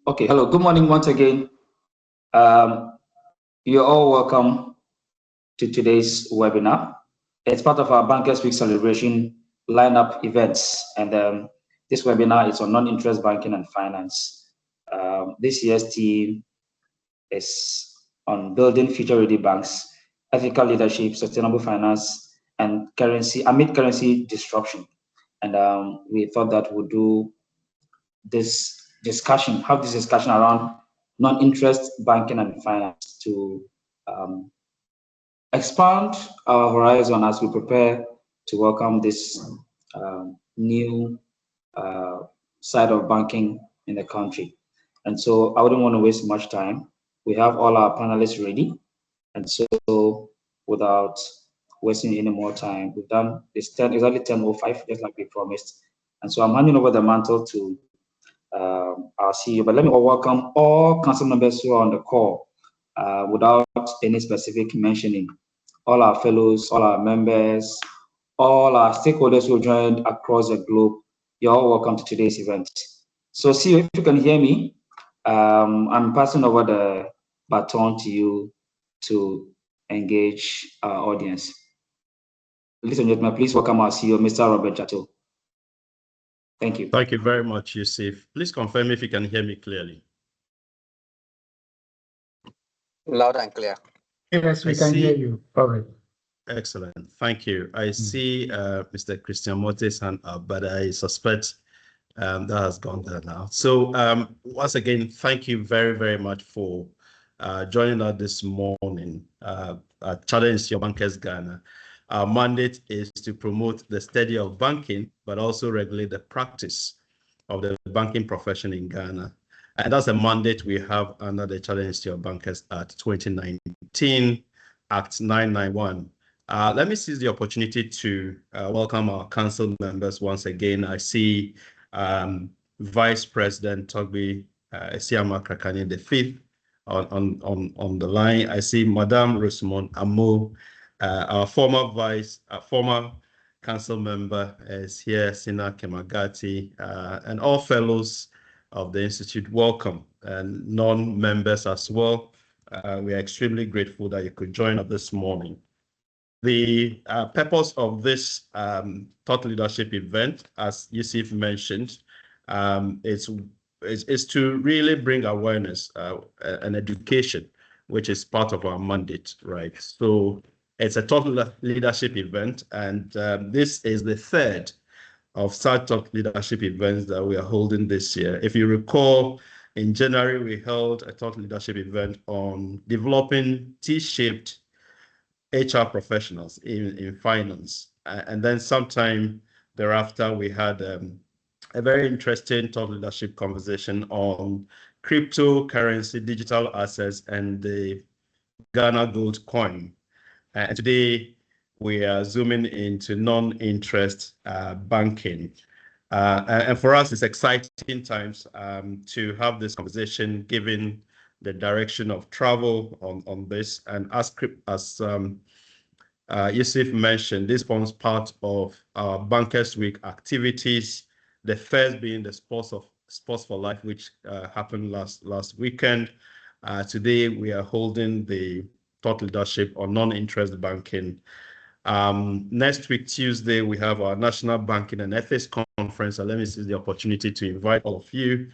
Okay, hello, good morning once again. Um, you're all welcome to today's webinar. It's part of our Bankers Week celebration lineup events. And this webinar is on non-interest banking and finance. This year's theme is on building future-ready banks, ethical leadership, sustainable finance, and currency amid currency disruption. And we thought that we'll do have this discussion around non-interest banking and finance to um, expand our horizon as we prepare to welcome this new uh, side of banking in the country. And so I wouldn't want to waste much time. We have all our panelists ready. And so without wasting any more time, we've done exactly 10:05, just like we promised. And so I'm handing over the mantle to our CEO. But let me welcome all council members who are on the call without any specific mentioning. All our fellows, all our members, all our stakeholders who joined across the globe, you're all welcome to today's event. So CEO, if you can hear me, I'm passing over the baton to you to engage our audience. Ladies and gentlemen, please welcome our CEO, Mr. Robert Jatto. Thank you. Thank you very much, Yusuf. Please confirm if you can hear me clearly. Loud and clear. Yes, we can hear you. All right. Excellent. Thank you. I see Mr. Christian Mortis hand up, but I suspect that has gone there now. So once again, thank you very, very much for joining us this morning at Challenge Your Bankers Ghana. Our mandate is to promote the study of banking, but also regulate the practice of the banking profession in Ghana. And that's a mandate we have under the Challenge to Your Bankers Act 2019, Act 991. Let me seize the opportunity to welcome our council members once again. I see Vice President Togbi Esiama Krakani V on the line. I see Madame Rosamond Amo, our former council member is here, Sina Kemagati, and all fellows of the Institute, welcome, and non-members as well. We are extremely grateful that you could join us this morning. The purpose of this thought leadership event, as Yusuf mentioned, is to really bring awareness and education, which is part of our mandate, right? So it's a thought leadership event, and this is the third of such thought leadership events that we are holding this year. If you recall, in January, we held a thought leadership event on developing T-shaped HR professionals in finance. And then sometime thereafter, we had a very interesting thought leadership conversation on cryptocurrency, digital assets, and the Ghana gold coin. And today, we are zooming into non-interest banking. And for us, it's exciting times to have this conversation, given the direction of travel on this. And as Yusuf mentioned, this forms part of our Bankers Week activities, the first being the Sports for Life, which happened last weekend. Today, we are holding the thought leadership on non-interest banking. Next week, Tuesday, we have our National Banking and Ethics Conference. So let me seize the opportunity to invite all of you.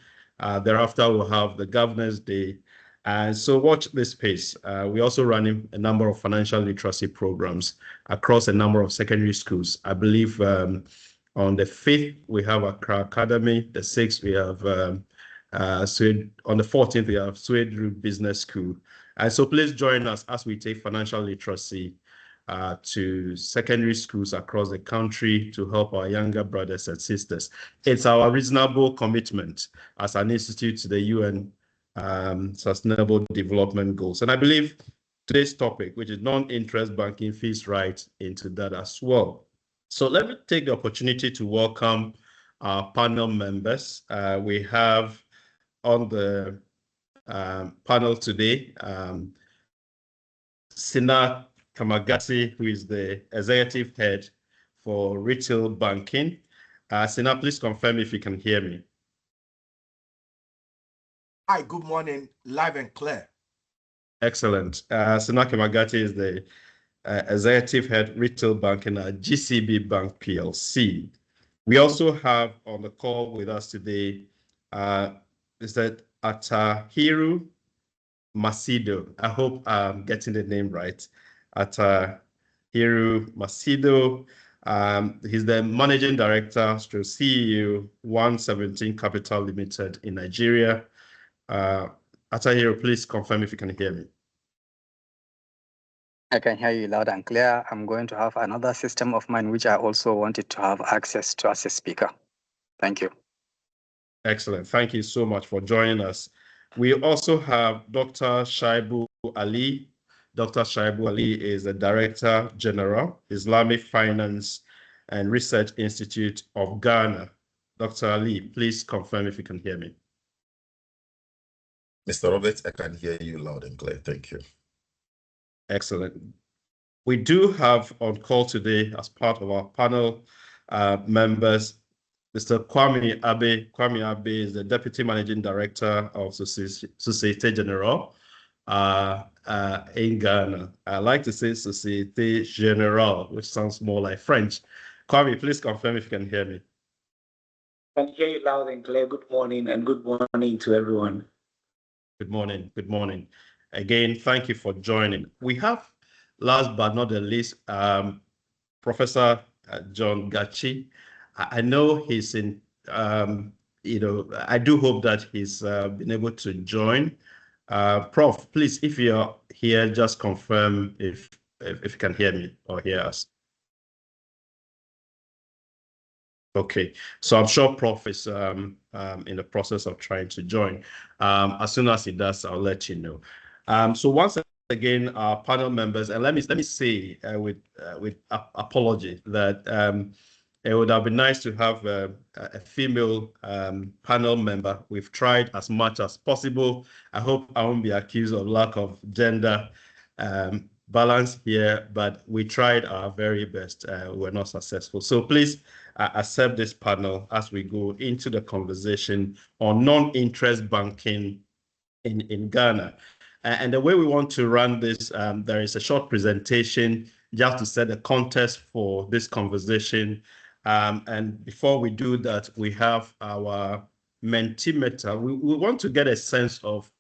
Thereafter, we'll have the Governor's Day. And so watch this space. We're also running a number of financial literacy programs across a number of secondary schools. I believe on the 5th, we have Accra Academy. The 6th, we have on the 14th, we have Sweden Business School. And so please join us as we take financial literacy to secondary schools across the country to help our younger brothers and sisters. It's our reasonable commitment as an institute to the UN Sustainable Development Goals. And I believe today's topic, which is non-interest banking, fits right into that as well. So let me take the opportunity to welcome our panel members. We have on the panel today, Sina Kamagasi, who is the executive head for retail banking. Sina, please confirm if you can hear me. Hi, good morning, live and clear. Excellent. Senake Magati is the Executive Head Retail Banking at GCB Bank PLC. We also have on the call with us today, Mr. Atahiru Macedo. I hope I'm getting the name right. Atahiru Macedo. He's the Managing Director, CEO, 117 Capital Limited in Nigeria. Atahiru, please confirm if you can hear me. I can hear you loud and clear. I'm going to have another system of mine, which I also wanted to have access to as a speaker. Thank you. Excellent. Thank you so much for joining us. We also have Dr. Shaibu Ali. Dr. Shaibu Ali is the Director General, Islamic Finance and Research Institute of Ghana. Dr. Ali, please confirm if you can hear me. Mr. Roberts, I can hear you loud and clear. Thank you. Excellent. We do have on call today, as part of our panel members, Mr. Kwame Abe. Kwame Abe is the Deputy Managing Director of Société Générale in Ghana. I like to say Société Générale, which sounds more like French. Kwame, please confirm if you can hear me. I can hear you loud and clear. Good morning, and good morning to everyone. Good morning. Good morning. Again, thank you for joining. We have, last but not the least, Professor John Gachi. I know he's in, I do hope that he's been able to join. Prof, please, if you're here, just confirm if you can hear me or hear us. Okay, so I'm sure Prof is in the process of trying to join. As soon as he does, I'll let you know. So once again, our panel members, and let me say with apology that it would have been nice to have a female panel member. We've tried as much as possible. I hope I won't be accused of lack of gender balance here, but we tried our very best. We're not successful. So please accept this panel as we go into the conversation on non-interest banking in Ghana. And the way we want to run this, there is a short presentation just to set the context for this conversation. And before we do that, we have our Mentimeter. We want to get a sense of,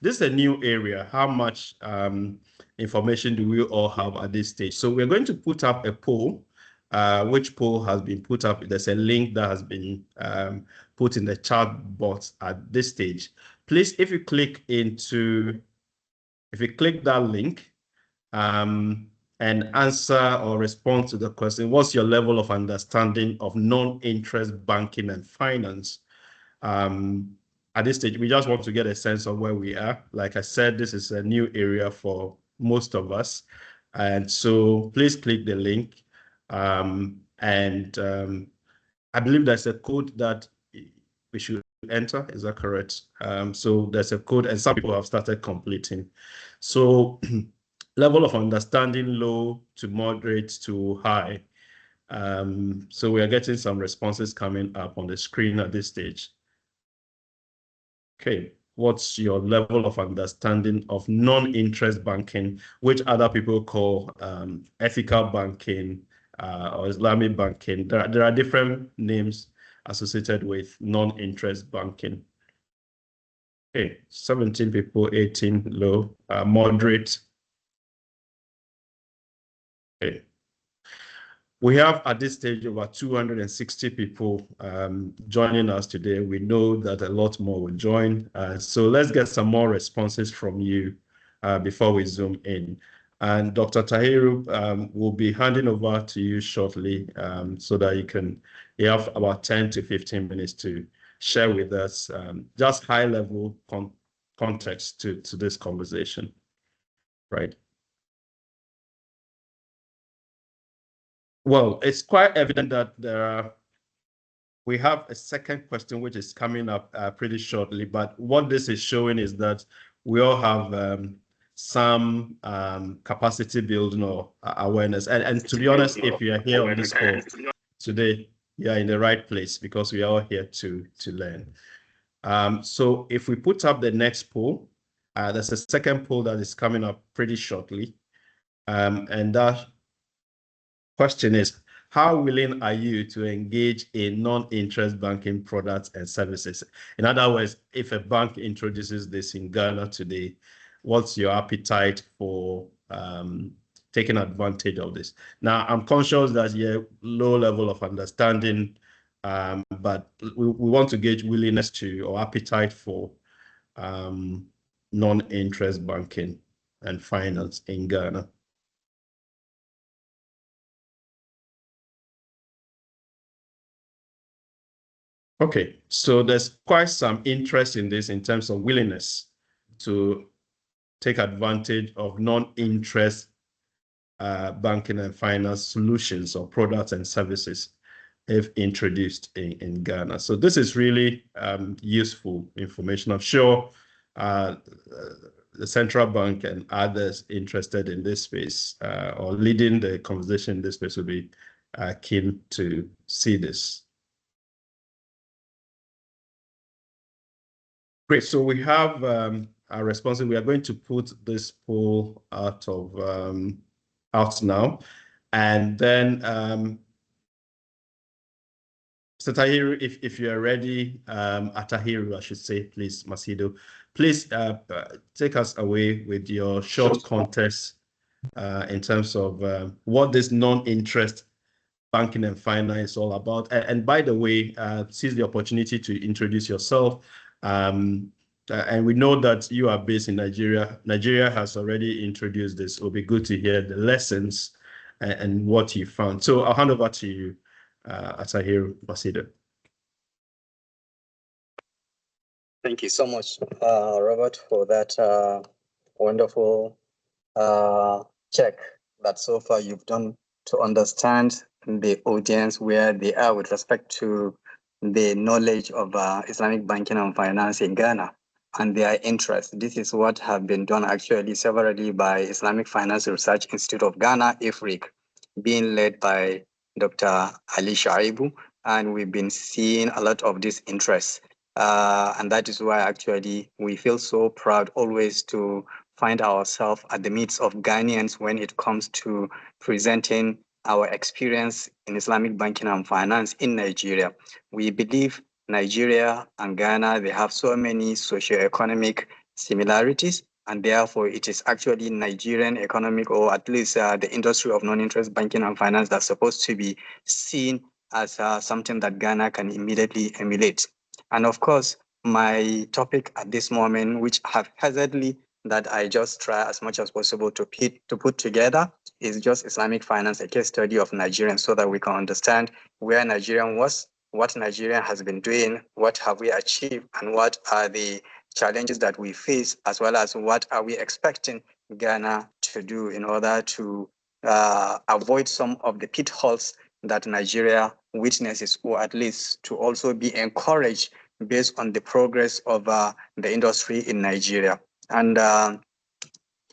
this is a new area, how much information do we all have at this stage? So we're going to put up a poll, which poll has been put up. There's a link that has been put in the chat box at this stage. Please, if you click that link and answer or respond to the question, what's your level of understanding of non-interest banking and finance? At this stage, we just want to get a sense of where we are. Like I said, this is a new area for most of us. And so please click the link. I believe there's a code that we should enter. Is that correct? So there's a code and some people have started completing. So level of understanding, low to moderate to high. So we are getting some responses coming up on the screen at this stage. Okay, what's your level of understanding of non-interest banking, which other people call ethical banking or Islamic banking? There are different names associated with non-interest banking. Okay, 17 people, 18 low, moderate. Okay. We have at this stage over 260 people joining us today. We know that a lot more will join. So let's get some more responses from you before we zoom in. And Dr. Tahiru will be handing over to you shortly so that you have about 10 to 15 minutes to share with us just high level context to this conversation, right? Well, it's quite evident that we have a second question which is coming up pretty shortly, but what this is showing is that we all have some capacity building or awareness. And to be honest, if you are here on this call today, you are in the right place because we are all here to learn. So if we put up the next poll, there's a second poll that is coming up pretty shortly. And that question is, how willing are you to engage in non-interest banking products and services? In other words, if a bank introduces this in Ghana today, what's your appetite for taking advantage of this? Now, I'm conscious that you have low level of understanding, but we want to gauge willingness to or appetite for non-interest banking and finance in Ghana. Okay, so there's quite some interest in this in terms of willingness to take advantage of non-interest banking and finance solutions or products and services if introduced in Ghana. So this is really useful information. I'm sure the central bank and others interested in this space or leading the conversation in this space will be keen to see this. Great. So we have our response. We are going to put this poll out now, and then Mr. Tahiru, if you are ready, Atahiru, I should say, please, Masido, please take us away with your short context in terms of what this non-interest banking and finance is all about. And by the way, seize the opportunity to introduce yourself. And we know that you are based in Nigeria. Nigeria has already introduced this. It will be good to hear the lessons and what you found. So I'll hand over to you, Atahiru Masido. Thank you so much, Robert, for that wonderful check that so far you've done to understand the audience where they are with respect to the knowledge of Islamic banking and finance in Ghana and their interest. This is what have been done actually severally by Islamic Finance Research Institute of Ghana, IFRIC, being led by Dr. Ali Shaibu, and we've been seeing a lot of this interest. And that is why actually we feel so proud always to find ourselves at the midst of Ghanaians when it comes to presenting our experience in Islamic banking and finance in Nigeria. We believe Nigeria and Ghana, they have so many socioeconomic similarities, and therefore it is actually Nigerian economic, or at least the industry of non-interest banking and finance, that's supposed to be seen as something that Ghana can immediately emulate. And of course, my topic at this moment, which haphazardly that I just try as much as possible to put together, is just Islamic finance, a case study of Nigeria, so that we can understand where Nigeria was, what Nigeria has been doing, what have we achieved, and what are the challenges that we face, as well as what are we expecting Ghana to do in order to avoid some of the pitfalls that Nigeria witnesses, or at least to also be encouraged based on the progress of the industry in Nigeria. And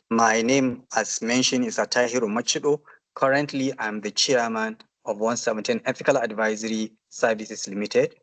my name, as mentioned, is Atahiru Machido. Currently, I'm the chairman of 117 Ethical Advisory Services Limited,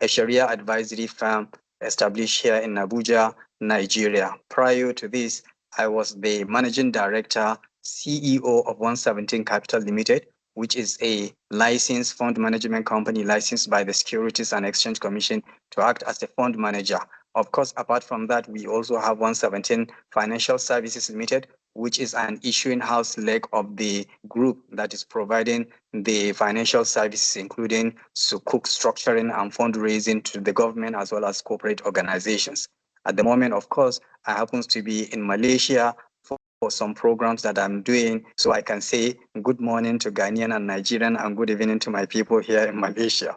a Sharia advisory firm established here in Abuja, Nigeria. Prior to this, I was the managing director, CEO of 117 Capital Limited, which is a licensed fund management company licensed by the Securities and Exchange Commission to act as the fund manager. Of course, apart from that, we also have 117 Financial Services Limited, which is an issuing house leg of the group that is providing the financial services, including sukuk structuring and fundraising to the government as well as corporate organizations. At the moment, of course, I happen to be in Malaysia for some programs that I'm doing, so I can say good morning to Ghanaian and Nigerian and good evening to my people here in Malaysia.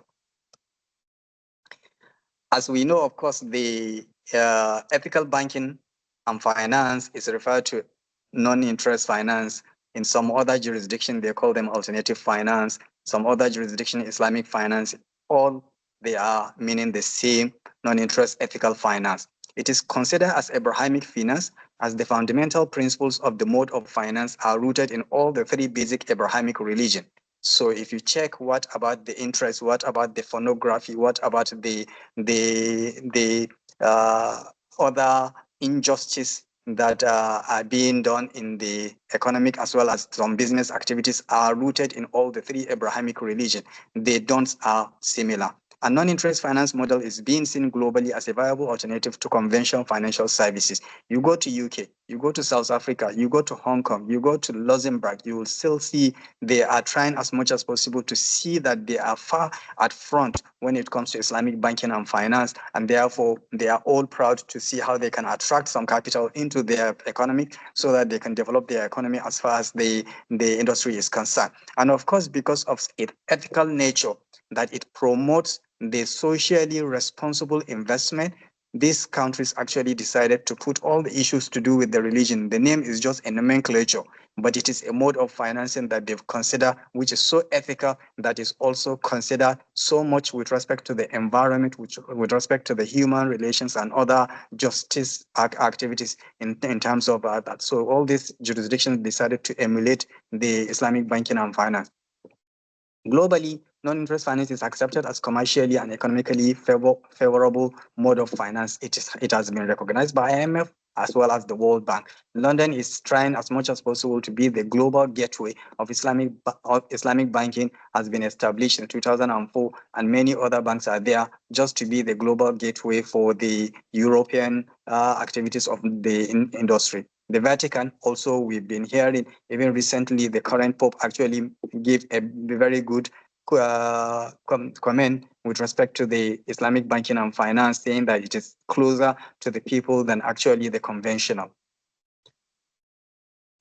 As we know, of course, the ethical banking and finance is referred to non-interest finance. In some other jurisdiction, they call them alternative finance. Some other jurisdiction, Islamic finance. All they are meaning the same, non-interest ethical finance. It is considered as Abrahamic finance, as the fundamental principles of the mode of finance are rooted in all the three basic Abrahamic religions: So if you check what about the interest, what about the pornography, what about the other injustice that are being done in the economic as well as some business activities are rooted in all the three Abrahamic religions. They don't are similar. A non-interest finance model is being seen globally as a viable alternative to conventional financial services. You go to UK, you go to South Africa, you go to Hong Kong, you go to Luxembourg, you will still see they are trying as much as possible to see that they are far at front when it comes to Islamic banking and finance, and therefore they are all proud to see how they can attract some capital into their economy so that they can develop their economy as far as the industry is concerned. And of course, because of its ethical nature, that it promotes the socially responsible investment, these countries actually decided to put all the issues to do with the religion. The name is just a nomenclature, but it is a mode of financing that they've considered, which is so ethical, that is also considered so much with respect to the environment, which with respect to the human relations and other justice activities in terms of that. So all these jurisdictions decided to emulate the Islamic banking and finance. Globally, non-interest finance is accepted as commercially and economically favorable mode of finance. It has been recognized by IMF as well as the World Bank. London is trying as much as possible to be the global gateway of Islamic banking, has been established in 2004, and many other banks are there just to be the global gateway for the European activities of the industry. The Vatican also, we've been hearing, even recently, the current Pope actually gave a very good comment with respect to the Islamic banking and finance, saying that it is closer to the people than actually the conventional.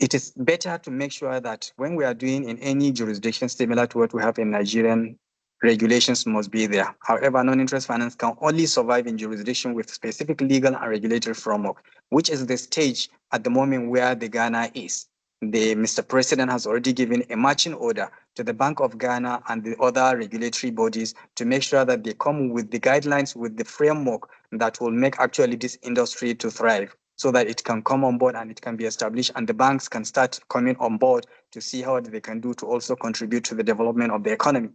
It is better to make sure that when we are doing in any jurisdiction similar to what we have in Nigerian, regulations must be there. However, non-interest finance can only survive in jurisdiction with specific legal and regulatory framework, which is the stage at the moment where the Ghana is. Mr. President has already given a marching order to the Bank of Ghana and the other regulatory bodies to make sure that they come with the guidelines, with the framework that will make actually this industry to thrive, so that it can come on board and it can be established, and the banks can start coming on board to see how they can do to also contribute to the development of the economy.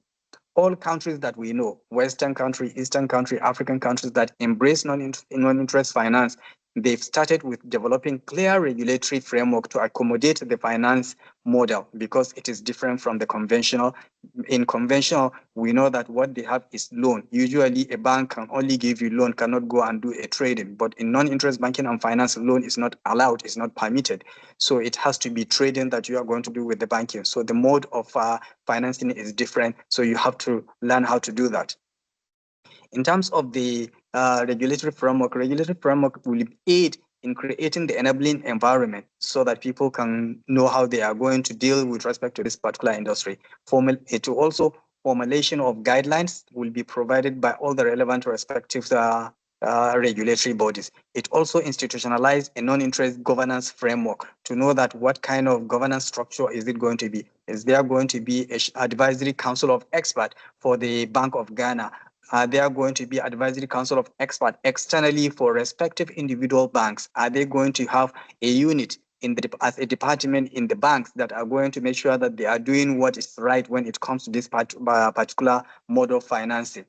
All countries that we know, Western country, Eastern country, African countries that embrace non-interest finance, they've started with developing clear regulatory framework to accommodate the finance model, because it is different from the conventional. In conventional, we know that what they have is loan. Usually a bank can only give you loan, cannot go and do a trading. But in non-interest banking and finance, loan is not allowed, it's not permitted. So it has to be trading that you are going to do with the banking. So the mode of financing is different. So you have to learn how to do that. In terms of the regulatory framework will aid in creating the enabling environment so that people can know how they are going to deal with respect to this particular industry. It will also, formulation of guidelines will be provided by all the relevant respective regulatory bodies. It also institutionalized a non-interest governance framework to know that what kind of governance structure is it going to be. Is there going to be an advisory council of experts for the Bank of Ghana? Are there going to be advisory council of experts externally for respective individual banks? Are they going to have a unit as a department in the banks that are going to make sure that they are doing what is right when it comes to this particular mode of financing?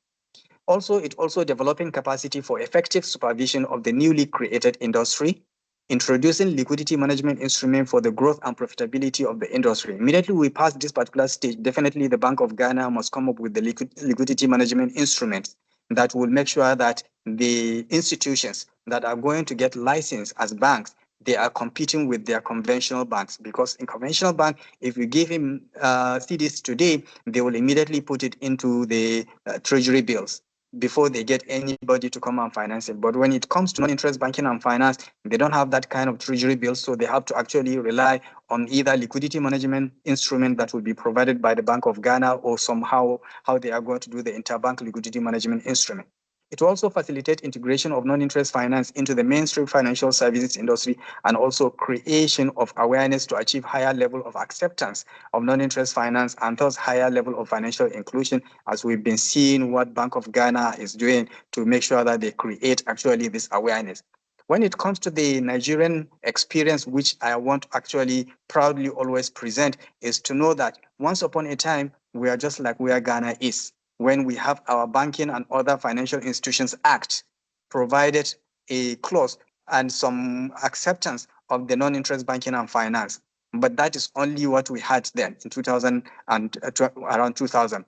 Also, it also developing capacity for effective supervision of the newly created industry, introducing liquidity management instrument for the growth and profitability of the industry. Immediately we pass this particular stage, definitely the Bank of Ghana must come up with the liquidity management instruments that will make sure that the institutions that are going to get licensed as banks, they are competing with their conventional banks. Because in conventional bank, if you give him CDs today, they will immediately put it into the treasury bills before they get anybody to come and finance it. But when it comes to non-interest banking and finance, they don't have that kind of treasury bills, so they have to actually rely on either liquidity management instrument that will be provided by the Bank of Ghana, or somehow how they are going to do the interbank liquidity management instrument. It will also facilitate integration of non-interest finance into the mainstream financial services industry, and also creation of awareness to achieve higher level of acceptance of non-interest finance, and thus higher level of financial inclusion, as we've been seeing what Bank of Ghana is doing to make sure that they create actually this awareness. When it comes to the Nigerian experience, which I want to actually proudly always present, is to know that once upon a time, we are just like where Ghana is. When we have our Banking and Other Financial Institutions Act provided a clause and some acceptance of the non-interest banking and finance. But that is only what we had then in 2000 and around 2000.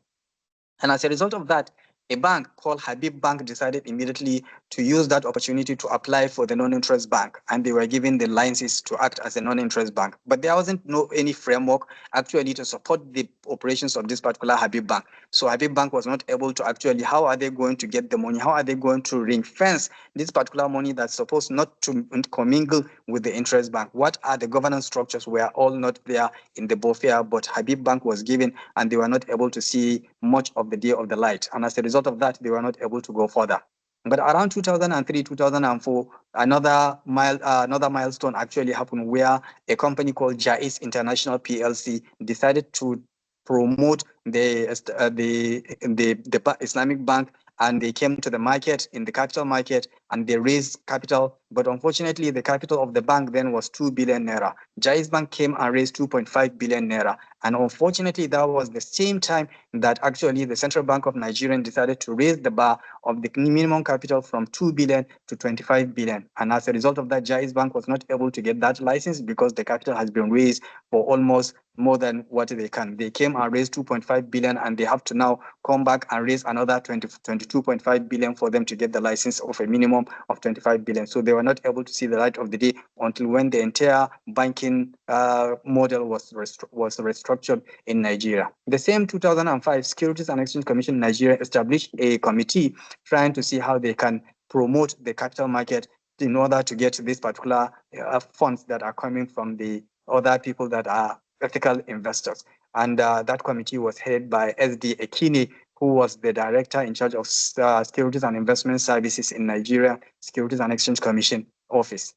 And as a result of that, a bank called Habib Bank decided immediately to use that opportunity to apply for the non-interest bank, and they were given the licenses to act as a non-interest bank. But there wasn't any framework actually to support the operations of this particular Habib Bank. So Habib Bank was not able to actually, how are they going to get the money? How are they going to ring fence this particular money that's supposed not to commingle with the interest bank? What are the governance structures? Were all not there in the BOFIA, but Habib Bank was given, and they were not able to see much of the day of the light. And as a result of that, they were not able to go further. But around 2003, 2004, another milestone actually happened where a company called Jais International PLC decided to promote the Islamic Bank, and they came to the market, in the capital market, and they raised capital. But unfortunately, the capital of the bank then was 2 billion naira. Jais Bank came and raised 2.5 billion naira. And unfortunately, that was the same time that actually the Central Bank of Nigeria decided to raise the bar of the minimum capital from 2 billion to 25 billion. And as a result of that, Jais Bank was not able to get that license because the capital has been raised for almost more than what they can. They came and raised 2.5 billion, and they have to now come back and raise another 22.5 billion for them to get the license of a minimum of 25 billion. So they were not able to see the light of the day until when the entire banking model was restructured in Nigeria. The same 2005, Securities and Exchange Commission Nigeria established a committee trying to see how they can promote the capital market in order to get these particular funds that are coming from the other people that are ethical investors. And that committee was headed by SD Ekini, who was the director in charge of Securities and Investment Services in Nigeria, Securities and Exchange Commission office.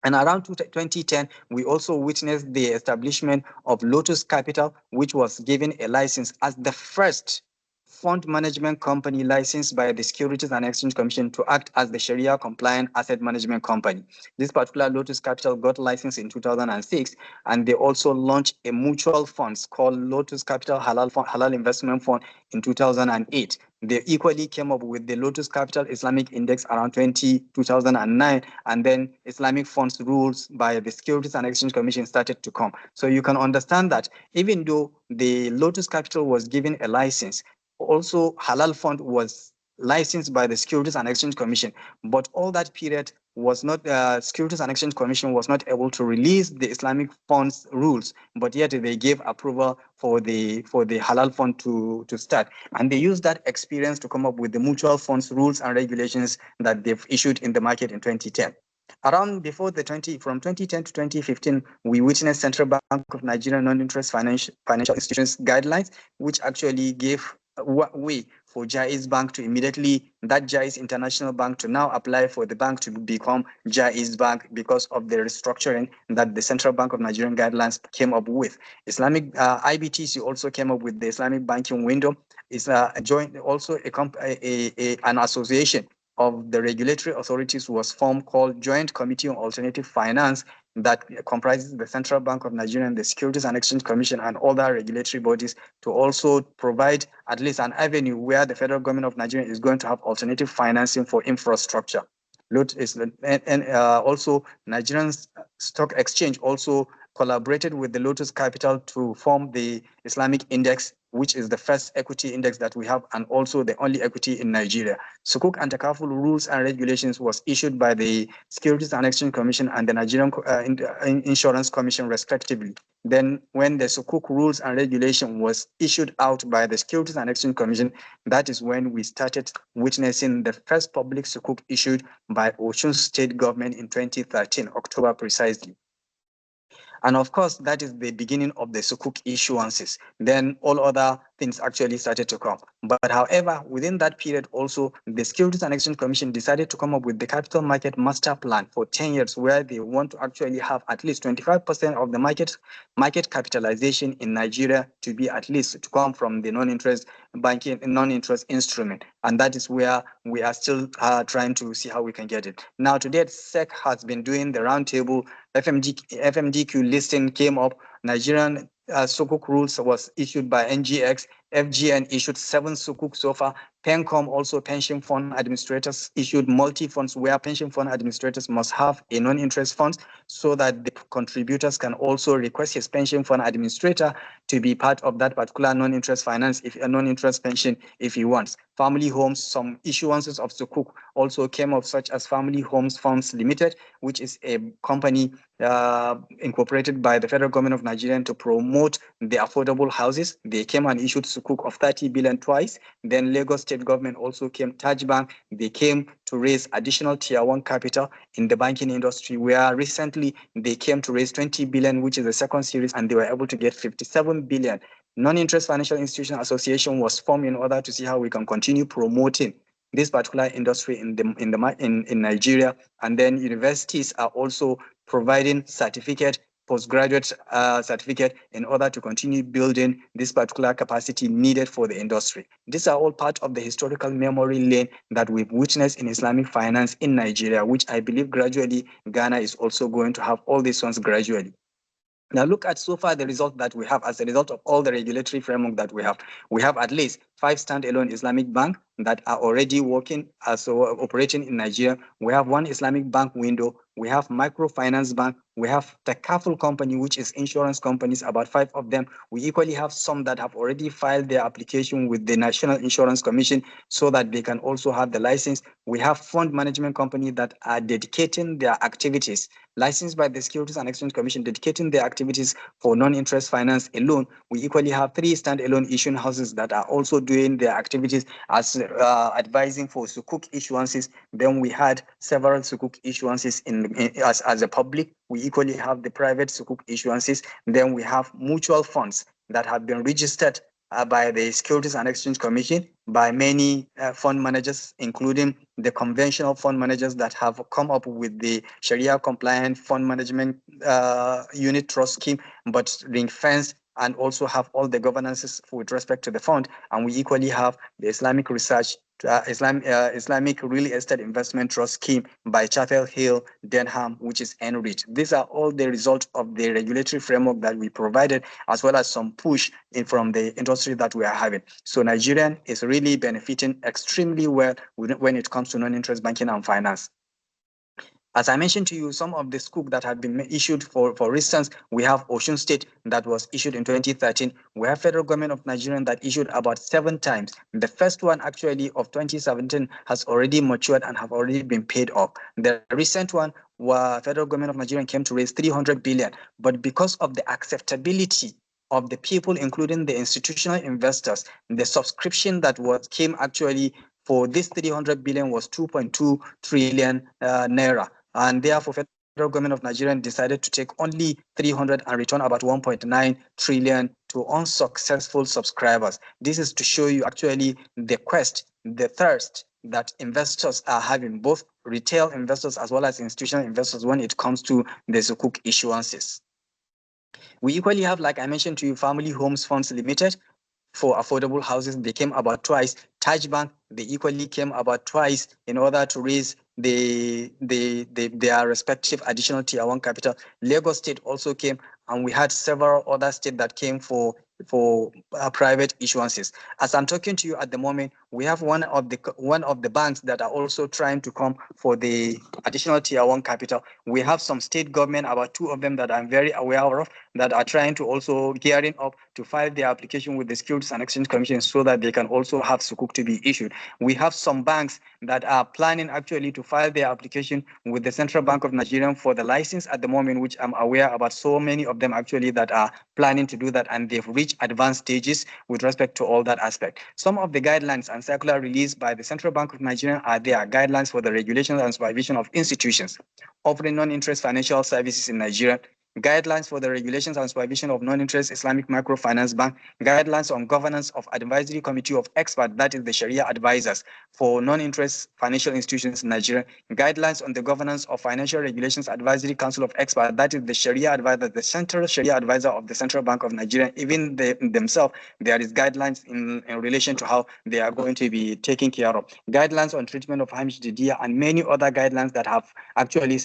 And around 2010, we also witnessed the establishment of Lotus Capital, which was given a license as the first fund management company licensed by the Securities and Exchange Commission to act as the Sharia compliant asset management company. This particular Lotus Capital got licensed in 2006, and they also launched a mutual fund called Lotus Capital Halal Investment Fund in 2008. They equally came up with the Lotus Capital Islamic Index around 2009, and then Islamic funds rules by the Securities and Exchange Commission started to come. So you can understand that even though the Lotus Capital was given a license, also Halal Fund was licensed by the Securities and Exchange Commission, but all that period was not, Securities and Exchange Commission was not able to release the Islamic funds rules, but yet they gave approval for the Halal Fund to start. And they used that experience to come up with the mutual funds rules and regulations that they've issued in the market in 2010. Around from 2010 to 2015, we witnessed Central Bank of Nigeria non-interest financial institutions guidelines, which actually gave way for Jais Bank to immediately, that Jais International Bank, to now apply for the bank to become Jais Bank because of the restructuring that the Central Bank of Nigerian guidelines came up with. Islamic IBTC also came up with the Islamic banking window. It's joined also an association of the regulatory authorities was formed called Joint Committee on Alternative Finance that comprises the Central Bank of Nigeria and the Securities and Exchange Commission and other regulatory bodies to also provide at least an avenue where the federal government of Nigeria is going to have alternative financing for infrastructure. And also Nigerian Stock Exchange also collaborated with the Lotus Capital to form the Islamic Index, which is the first equity index that we have and also the only equity in Nigeria. Sukuk and Takaful rules and regulations was issued by the Securities and Exchange Commission and the Nigerian Insurance Commission respectively. Then when the Sukuk rules and regulation was issued out by the Securities and Exchange Commission, that is when we started witnessing the first public Sukuk issued by Osun State government in 2013, October precisely. And of course, that is the beginning of the Sukuk issuances. Then all other things actually started to come. But however, within that period also, the Securities and Exchange Commission decided to come up with the Capital Market Master Plan for 10 years, where they want to actually have at least 25% of the market capitalization in Nigeria to be at least to come from the non-interest banking, non-interest instrument. and that is where we are still trying to see how we can get it. Now, to date, SEC has been doing the roundtable. FMDQ listing came up. Nigerian Sukuk rules was issued by NGX. FGN issued 7 Sukuk so far. PENCOM, also pension fund administrators, issued multi-funds where pension fund administrators must have a non-interest fund so that the contributors can also request his pension fund administrator to be part of that particular non-interest finance, if a non-interest pension, if he wants. Family homes, some issuances of Sukuk also came up, such as Family Homes Funds Limited, which is a company incorporated by the federal government of Nigeria to promote the affordable houses. They came and issued Sukuk of 30 billion twice. Then Lagos state government also came, Taj Bank, they came to raise additional tier 1 capital in the banking industry, where recently they came to raise 20 billion, which is the second series, and they were able to get 57 billion. Non-interest financial institution association was formed in order to see how we can continue promoting this particular industry in Nigeria. And then universities are also providing postgraduate certificate in order to continue building this particular capacity needed for the industry. These are all part of the historical memory lane that we've witnessed in Islamic finance in Nigeria, which I believe gradually Ghana is also going to have all these ones gradually. Now look at so far the result that we have as a result of all the regulatory framework that we have. We have at least 5 standalone Islamic banks that are already working as operating in Nigeria. We have 1 Islamic bank window. We have microfinance bank. We have Takaful company, which is insurance companies, about 5 of them. We equally have some that have already filed their application with the National Insurance Commission so that they can also have the license. We have fund management companies that are dedicating their activities, licensed by the Securities and Exchange Commission, dedicating their activities for non-interest finance alone. We equally have 3 standalone issuing houses that are also doing their activities as advising for Sukuk issuances. Then we had several Sukuk issuances as a public. We equally have the private Sukuk issuances. Then we have mutual funds that have been registered by the Securities and Exchange Commission, by many fund managers, including the conventional fund managers that have come up with the Sharia compliant fund management unit trust scheme, but ring-fenced and also have all the governances with respect to the fund. And we equally have the Islamic Research, Islamic Real Estate Investment Trust Scheme by Chapel Hill, Denham, which is Enrich. These are all the result of the regulatory framework that we provided, as well as some push in from the industry that we are having. So Nigerian is really benefiting extremely well when it comes to non-interest banking and finance. As I mentioned to you, some of the Sukuk that have been issued, for instance, we have Osun State that was issued in 2013. We have federal government of Nigeria that issued about 7 times. The first one actually of 2017 has already matured and have already been paid off. The recent one, where federal government of Nigeria came to raise 300 billion, but because of the acceptability of the people, including the institutional investors, the subscription that came actually for this 300 billion was 2.2 trillion naira. And therefore, federal government of Nigeria decided to take only 300 and return about 1.9 trillion to unsuccessful subscribers. This is to show you actually the quest, the thirst that investors are having, both retail investors as well as institutional investors, when it comes to the Sukuk issuances. We equally have, like I mentioned to you, Family Homes Funds Limited for affordable houses. They came about twice. Taj Bank, they equally came about twice in order to raise their respective additional tier 1 capital. Lagos State also came, and we had several other states that came for private issuances. As I'm talking to you at the moment, we have one of the banks that are also trying to come for the additional tier 1 capital. We have some state government, about 2 of them that I'm very aware of, that are trying to also gearing up to file their application with the Securities and Exchange Commission so that they can also have Sukuk to be issued. We have some banks that are planning actually to file their application with the Central Bank of Nigeria for the license at the moment, which I'm aware about so many of them actually that are planning to do that, and they've reached advanced stages with respect to all that aspect. Some of the guidelines and circular released by the Central Bank of Nigeria are there, guidelines for the regulation and supervision of institutions offering non-interest financial services in Nigeria, guidelines for the regulations and supervision of non-interest Islamic microfinance bank, guidelines on governance of advisory committee of experts, that is the Sharia advisors for non-interest financial institutions in Nigeria, guidelines on the governance of financial regulations advisory council of experts, that is the Sharia advisor, the central Sharia advisor of the Central Bank of Nigeria. Even themselves, there is guidelines in relation to how they are going to be taken care of, guidelines on treatment of Hamish Didia, and many other guidelines that have actually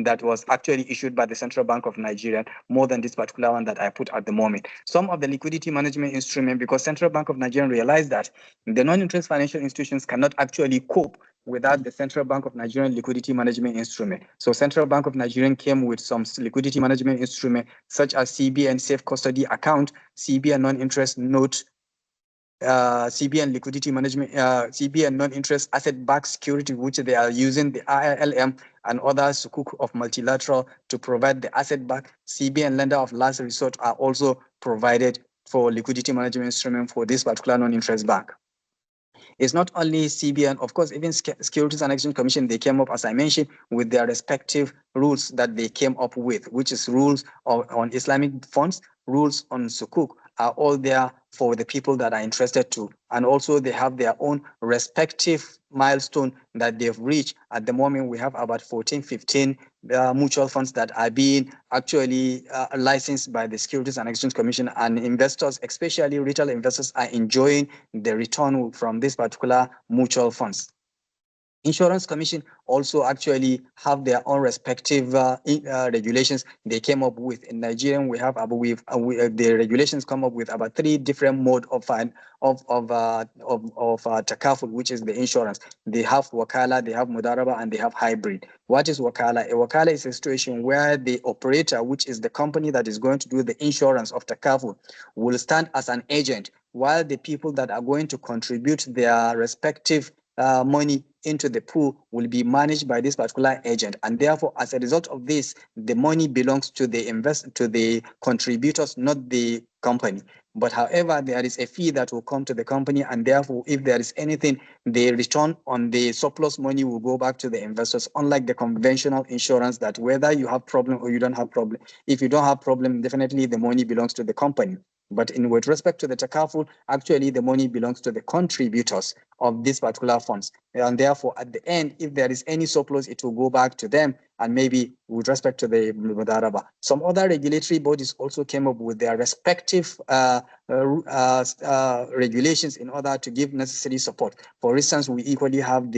that was actually issued by the Central Bank of Nigeria, more than this particular one that I put at the moment. Some of the liquidity management instrument, because Central Bank of Nigeria realized that the non-interest financial institutions cannot actually cope without the Central Bank of Nigerian liquidity management instrument. So Central Bank of Nigeria came with some liquidity management instrument such as CBN safe custody account, CBN non-interest note, CBN liquidity management, CBN non-interest asset-backed security, which they are using the ILM and other sukuk of multilateral to provide the asset-backed. CBN lender of last resort are also provided for liquidity management instrument for this particular non-interest bank. It's not only CBN, of course, even Securities and Exchange Commission, they came up, as I mentioned, with their respective rules that they came up with, which is rules on Islamic funds, rules on sukuk, are all there for the people that are interested to. And also they have their own respective milestone that they've reached. At the moment, we have about 14, 15 mutual funds that are being actually licensed by the Securities and Exchange Commission, and investors, especially retail investors, are enjoying the return from these particular mutual funds. Insurance Commission also actually have their own respective regulations they came up with. In Nigeria, we have the regulations come up with about 3 different modes of takaful, which is the insurance. They have wakala, they have mudaraba, and they have hybrid. What is wakala? A wakala is a situation where the operator, which is the company that is going to do the insurance of takaful, will stand as an agent, while the people that are going to contribute their respective money into the pool will be managed by this particular agent, and therefore, as a result of this, the money belongs to the contributors, not the company. But however, there is a fee that will come to the company, and therefore, if there is anything, the return on the surplus money will go back to the investors. Unlike the conventional insurance, that whether you have problem or you don't have problem, if you don't have problem, definitely the money belongs to the company. But with respect to the takaful, actually the money belongs to the contributors of these particular funds. And therefore, at the end, if there is any surplus, it will go back to them. And maybe with respect to the mudaraba. Some other regulatory bodies also came up with their respective regulations in order to give necessary support. For instance, we equally have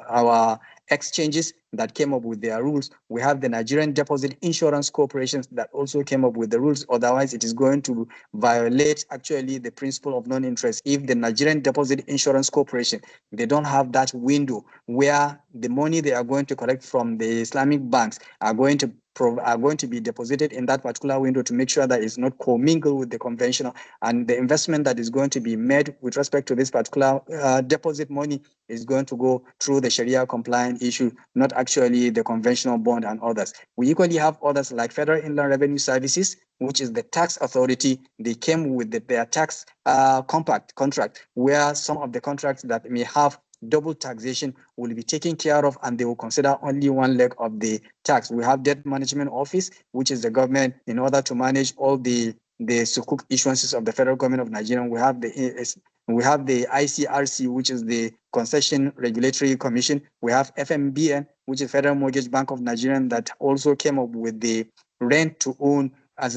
our exchanges that came up with their rules. We have the Nigerian Deposit Insurance Corporations that also came up with the rules. Otherwise, it is going to violate actually the principle of non-interest. If the Nigerian Deposit Insurance Corporation, they don't have that window where the money they are going to collect from the Islamic banks are going to be deposited in that particular window to make sure that it's not commingled with the conventional, and the investment that is going to be made with respect to this particular deposit money is going to go through the Sharia compliant issue, not actually the conventional bond and others. We equally have others like Federal Inland Revenue Services, which is the tax authority. They came with their tax contract, where some of the contracts that may have double taxation will be taken care of, and they will consider only one leg of the tax. We have Debt Management Office, which is the government in order to manage all the sukuk issuances of the federal government of Nigeria. We have the ICRC, which is the Concession Regulatory Commission. We have FMBN, which is Federal Mortgage Bank of Nigeria, that also came up with the rent to own as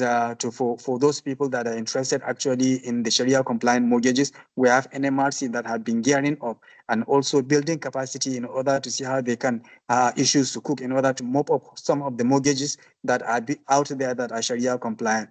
for those people that are interested actually in the Sharia compliant mortgages. We have NMRC that have been gearing up and also building capacity in order to see how they can issue sukuk in order to mop up some of the mortgages that are out there that are Sharia compliant.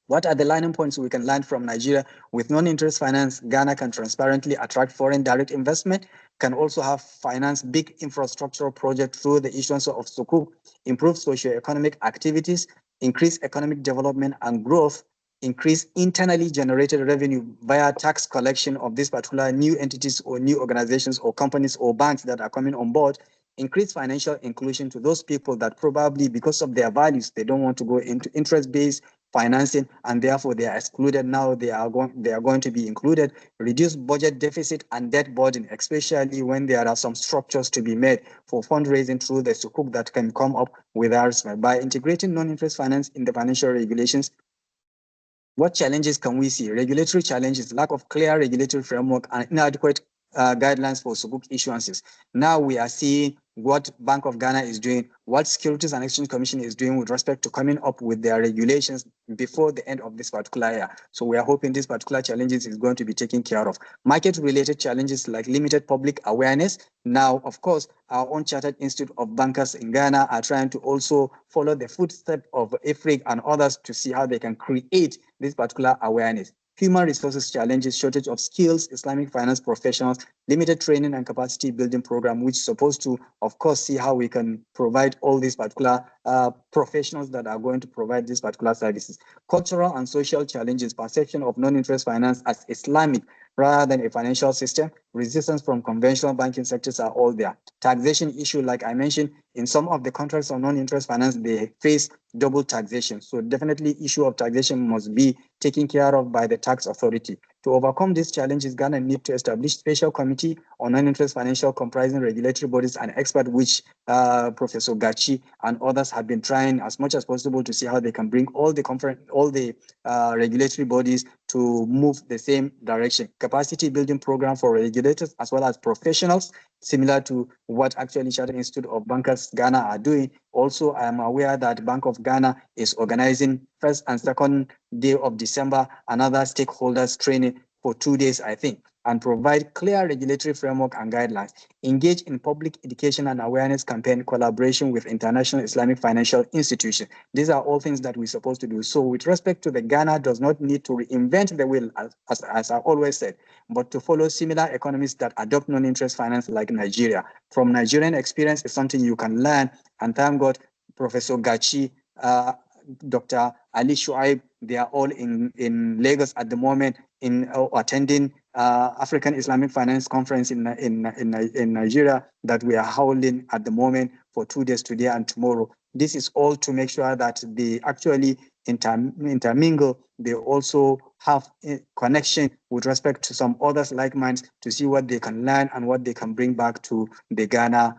What are the learning points we can learn from Nigeria? With non-interest finance, Ghana can transparently attract foreign direct investment, can also have finance big infrastructural projects through the issuance of sukuk, improve socio-economic activities, increase economic development and growth, increase internally generated revenue via tax collection of these particular new entities or new organizations or companies or banks that are coming on board, increase financial inclusion to those people that probably because of their values, they don't want to go into interest-based financing, and therefore they are excluded. Now they are going to be included. Reduce budget deficit and debt burden, especially when there are some structures to be made for fundraising through the sukuk that can come up with ours. By integrating non-interest finance in the financial regulations, what challenges can we see? Regulatory challenges, lack of clear regulatory framework, and inadequate guidelines for sukuk issuances. Now we are seeing what Bank of Ghana is doing, what Securities and Exchange Commission is doing with respect to coming up with their regulations before the end of this particular year. So we are hoping these particular challenges is going to be taken care of. Market-related challenges like limited public awareness. Now, of course, our own Chartered Institute of Bankers in Ghana are trying to also follow the footsteps of IFRIC and others to see how they can create this particular awareness. Human resources challenges, shortage of skills, Islamic finance professionals, limited training and capacity building program, which is supposed to, of course, see how we can provide all these particular professionals that are going to provide these particular services. Cultural and social challenges, perception of non-interest finance as Islamic rather than a financial system, resistance from conventional banking sectors are all there. Taxation issue, like I mentioned, in some of the contracts on non-interest finance, they face double taxation. So definitely issue of taxation must be taken care of by the tax authority. To overcome these challenges, Ghana need to establish special committee on non-interest financial comprising regulatory bodies and experts, which Professor Gachi and others have been trying as much as possible to see how they can bring all the regulatory bodies to move the same direction. Capacity building program for regulators as well as professionals, similar to what actually Chartered Institute of Bankers Ghana are doing. Also, I am aware that Bank of Ghana is organizing 1st and 2nd day of December another stakeholders training for 2 days, I think, and provide clear regulatory framework and guidelines. Engage in public education and awareness campaign collaboration with international Islamic financial institutions. These are all things that we're supposed to do. So with respect to the Ghana does not need to reinvent the wheel, as I always said, but to follow similar economies that adopt non-interest finance like Nigeria. From Nigerian experience is something you can learn, and thank God, Professor Gachi, Dr. Ali Shuaib, they are all in Lagos at the moment in attending African Islamic Finance Conference in Nigeria that we are holding at the moment for 2 days, today and tomorrow. This is all to make sure that they actually intermingle. They also have a connection with respect to some others like minds to see what they can learn and what they can bring back to the Ghana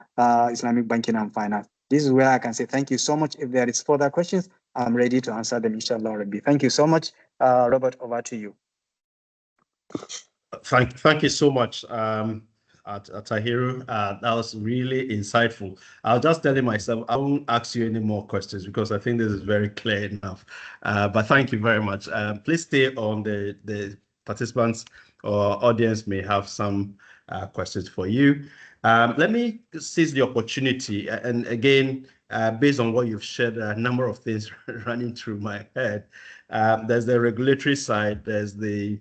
Islamic banking and finance. This is where I can say thank you so much. If there is further questions, I'm ready to answer them, inshallah Rabbi. Thank you so much. Robert, over to you. Thank you so much, Tahiru. That was really insightful. I'll just tell myself I won't ask you any more questions because I think this is very clear enough. But thank you very much. Please stay on. The participants or audience may have some questions for you. Let me seize the opportunity, and again, based on what you've shared, a number of things running through my head. There's the regulatory side, there's the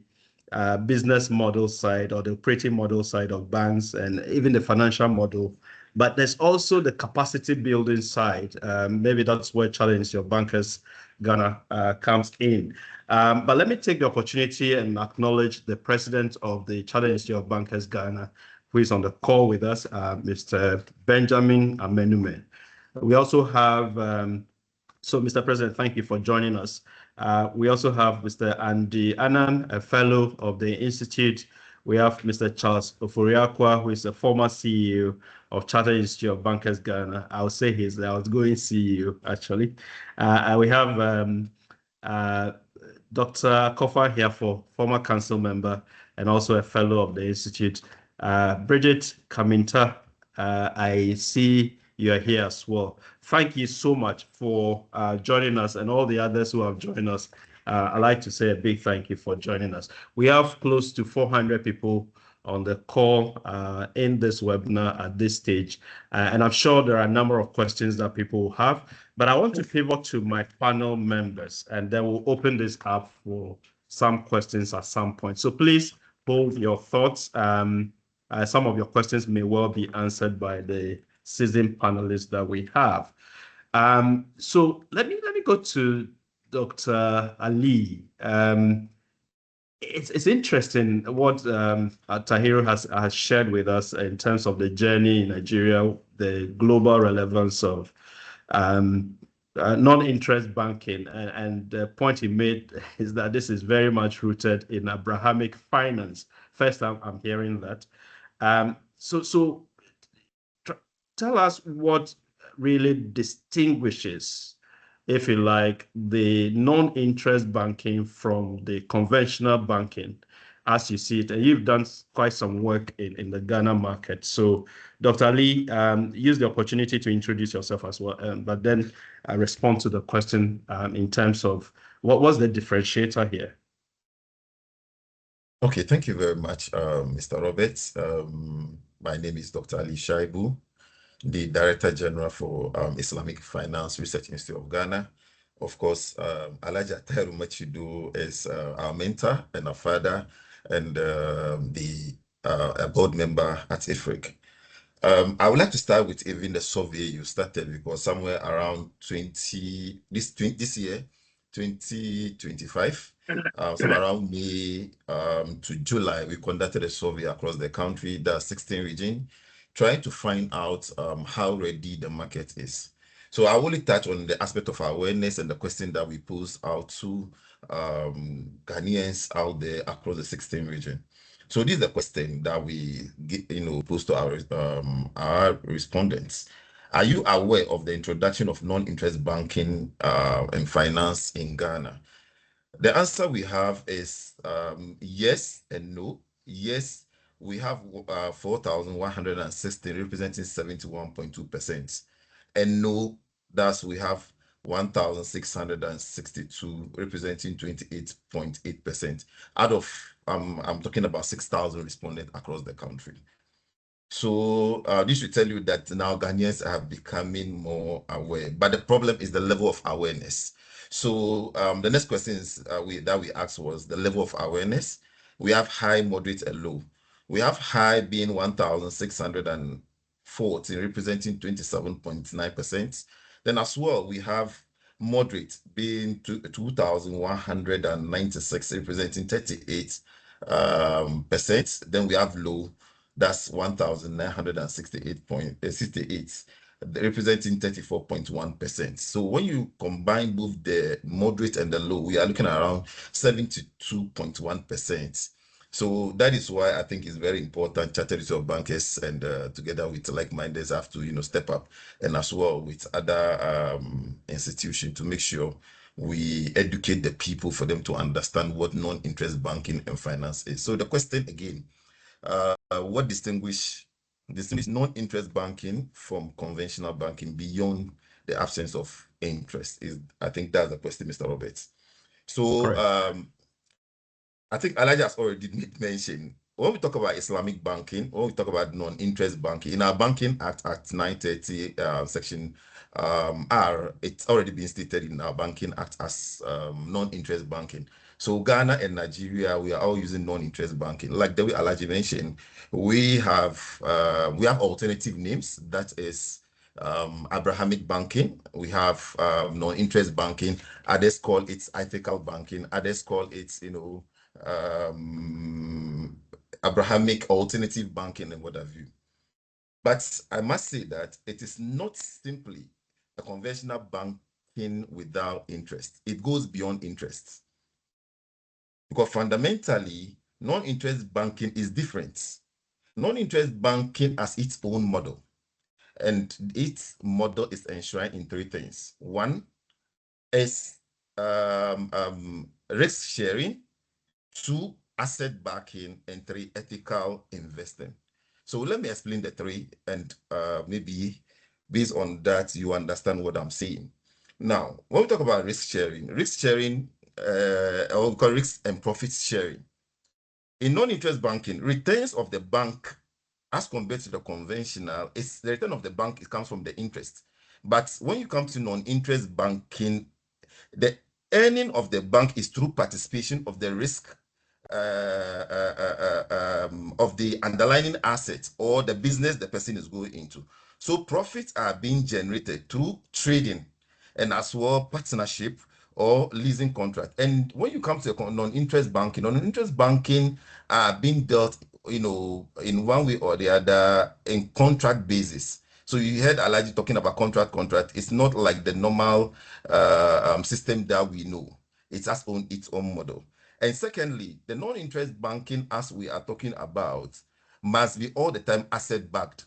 business model side or the operating model side of banks, and even the financial model. But there's also the capacity building side. Maybe that's where Chartered Institute of Bankers Ghana comes in. But let me take the opportunity and acknowledge the president of the Chartered Institute of Bankers Ghana, who is on the call with us, Mr. Benjamin Amenume. We also have, so Mr. President, thank you for joining us. We also have Mr. Andy Annan, a fellow of the Institute. We have Mr. Charles Oforiakwa, who is a former CEO of Chartered Institute of Bankers Ghana. I'll say he's the outgoing CEO, actually. And we have Dr. Kofa Hiafo, former council member and also a fellow of the Institute. Bridget Kaminta, I see you're here as well. Thank you so much for joining us, and all the others who have joined us. I'd like to say a big thank you for joining us. We have close to 400 people on the call in this webinar at this stage, and I'm sure there are a number of questions that people will have, but I want to pivot to my panel members, and then we'll open this up for some questions at some point. So please hold your thoughts. Some of your questions may well be answered by the seasoned panelists that we have. So let me go to Dr. Ali. It's interesting what Tahiru has shared with us in terms of the journey in Nigeria, the global relevance of non-interest banking, and the point he made is that this is very much rooted in Abrahamic finance. First time I'm hearing that. So tell us what really distinguishes, if you like, the non-interest banking from the conventional banking as you see it. And you've done quite some work in the Ghana market. So Dr. Lee, use the opportunity to introduce yourself as well, but then respond to the question in terms of what was the differentiator here? Okay, thank you very much, Mr. Roberts. My name is Dr. Ali Shaibu, the Director General for Islamic Finance Research Institute of Ghana. Of course, Alhaji Attahiru Machidu is our mentor and our father, and a board member at IFRIC. I would like to start with even the survey you started, because somewhere around this year, 2025, somewhere around May to July, we conducted a survey across the country, the 16 region, trying to find out how ready the market is. So I will only touch on the aspect of awareness and the question that we posed out to Ghanaians out there across the 16 region. So this is the question that we pose to our respondents. Are you aware of the introduction of non-interest banking and finance in Ghana? The answer we have is yes and no. Yes, we have 4,160, representing 71.2%. And no, that's we have 1,662, representing 28.8%. Out of, I'm talking about 6,000 respondents across the country. So this should tell you that now Ghanaians are becoming more aware, but the problem is the level of awareness. So the next question is, that we asked was the level of awareness. We have high, moderate, and low. We have high being 1,640, representing 27.9%. Then as well, we have moderate being 2,196, representing 38%. Then we have low, that's 1,968.68, representing 34.1%. So when you combine both the moderate and the low, we are looking at around 72.1%. So that is why I think it's very important Chartered Institute of Bankers and together with like-mindeds have to step up, and as well with other institutions to make sure we educate the people for them to understand what non-interest banking and finance is. So the question again, what distinguish non-interest banking from conventional banking beyond the absence of interest is, I think that's the question, Mr. Roberts. So I think Elijah has already mentioned, when we talk about Islamic banking, when we talk about non-interest banking, in our Banking Act 930, section R, it's already been stated in our Banking Act as non-interest banking. So Ghana and Nigeria, we are all using non-interest banking. Like the way Elijah mentioned, we have alternative names. That is Abrahamic banking. We have non-interest banking. Others call it ethical banking. Others call it, Abrahamic alternative banking and what have you. But I must say that it is not simply a conventional banking without interest. It goes beyond interest. Because fundamentally, non-interest banking is different. Non-interest banking has its own model. And its model is enshrined in three things. One is risk sharing. 2, asset backing, and 3, ethical investing. So let me explain the three, and maybe based on that, you understand what I'm saying. Now, when we talk about risk sharing, or we call risk and profit sharing. In non-interest banking, returns of the bank, as compared to the conventional, it's the return of the bank, it comes from the interest. But when you come to non-interest banking, the earning of the bank is through participation of the risk of the underlying asset or the business the person is going into. So profits are being generated through trading and as well partnership or leasing contract. And when you come to non-interest banking are being dealt, in one way or the other in contract basis. So you heard Alaji talking about contract. It's not like the normal system that we know. It has its own model. And secondly, the non-interest banking, as we are talking about, must be all the time asset-backed.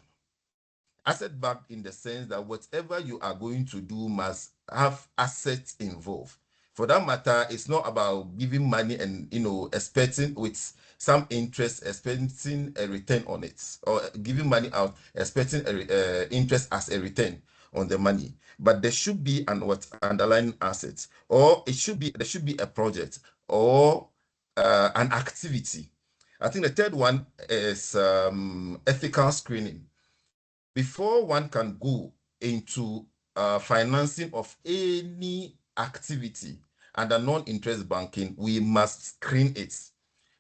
Asset-backed in the sense that whatever you are going to do must have assets involved. For that matter, it's not about giving money and expecting with some interest, expecting a return on it, or giving money out, expecting interest as a return on the money. But there should be an underlying assets, or there should be a project or an activity. I think the third one is ethical screening. Before one can go into financing of any activity under non-interest banking, we must screen it.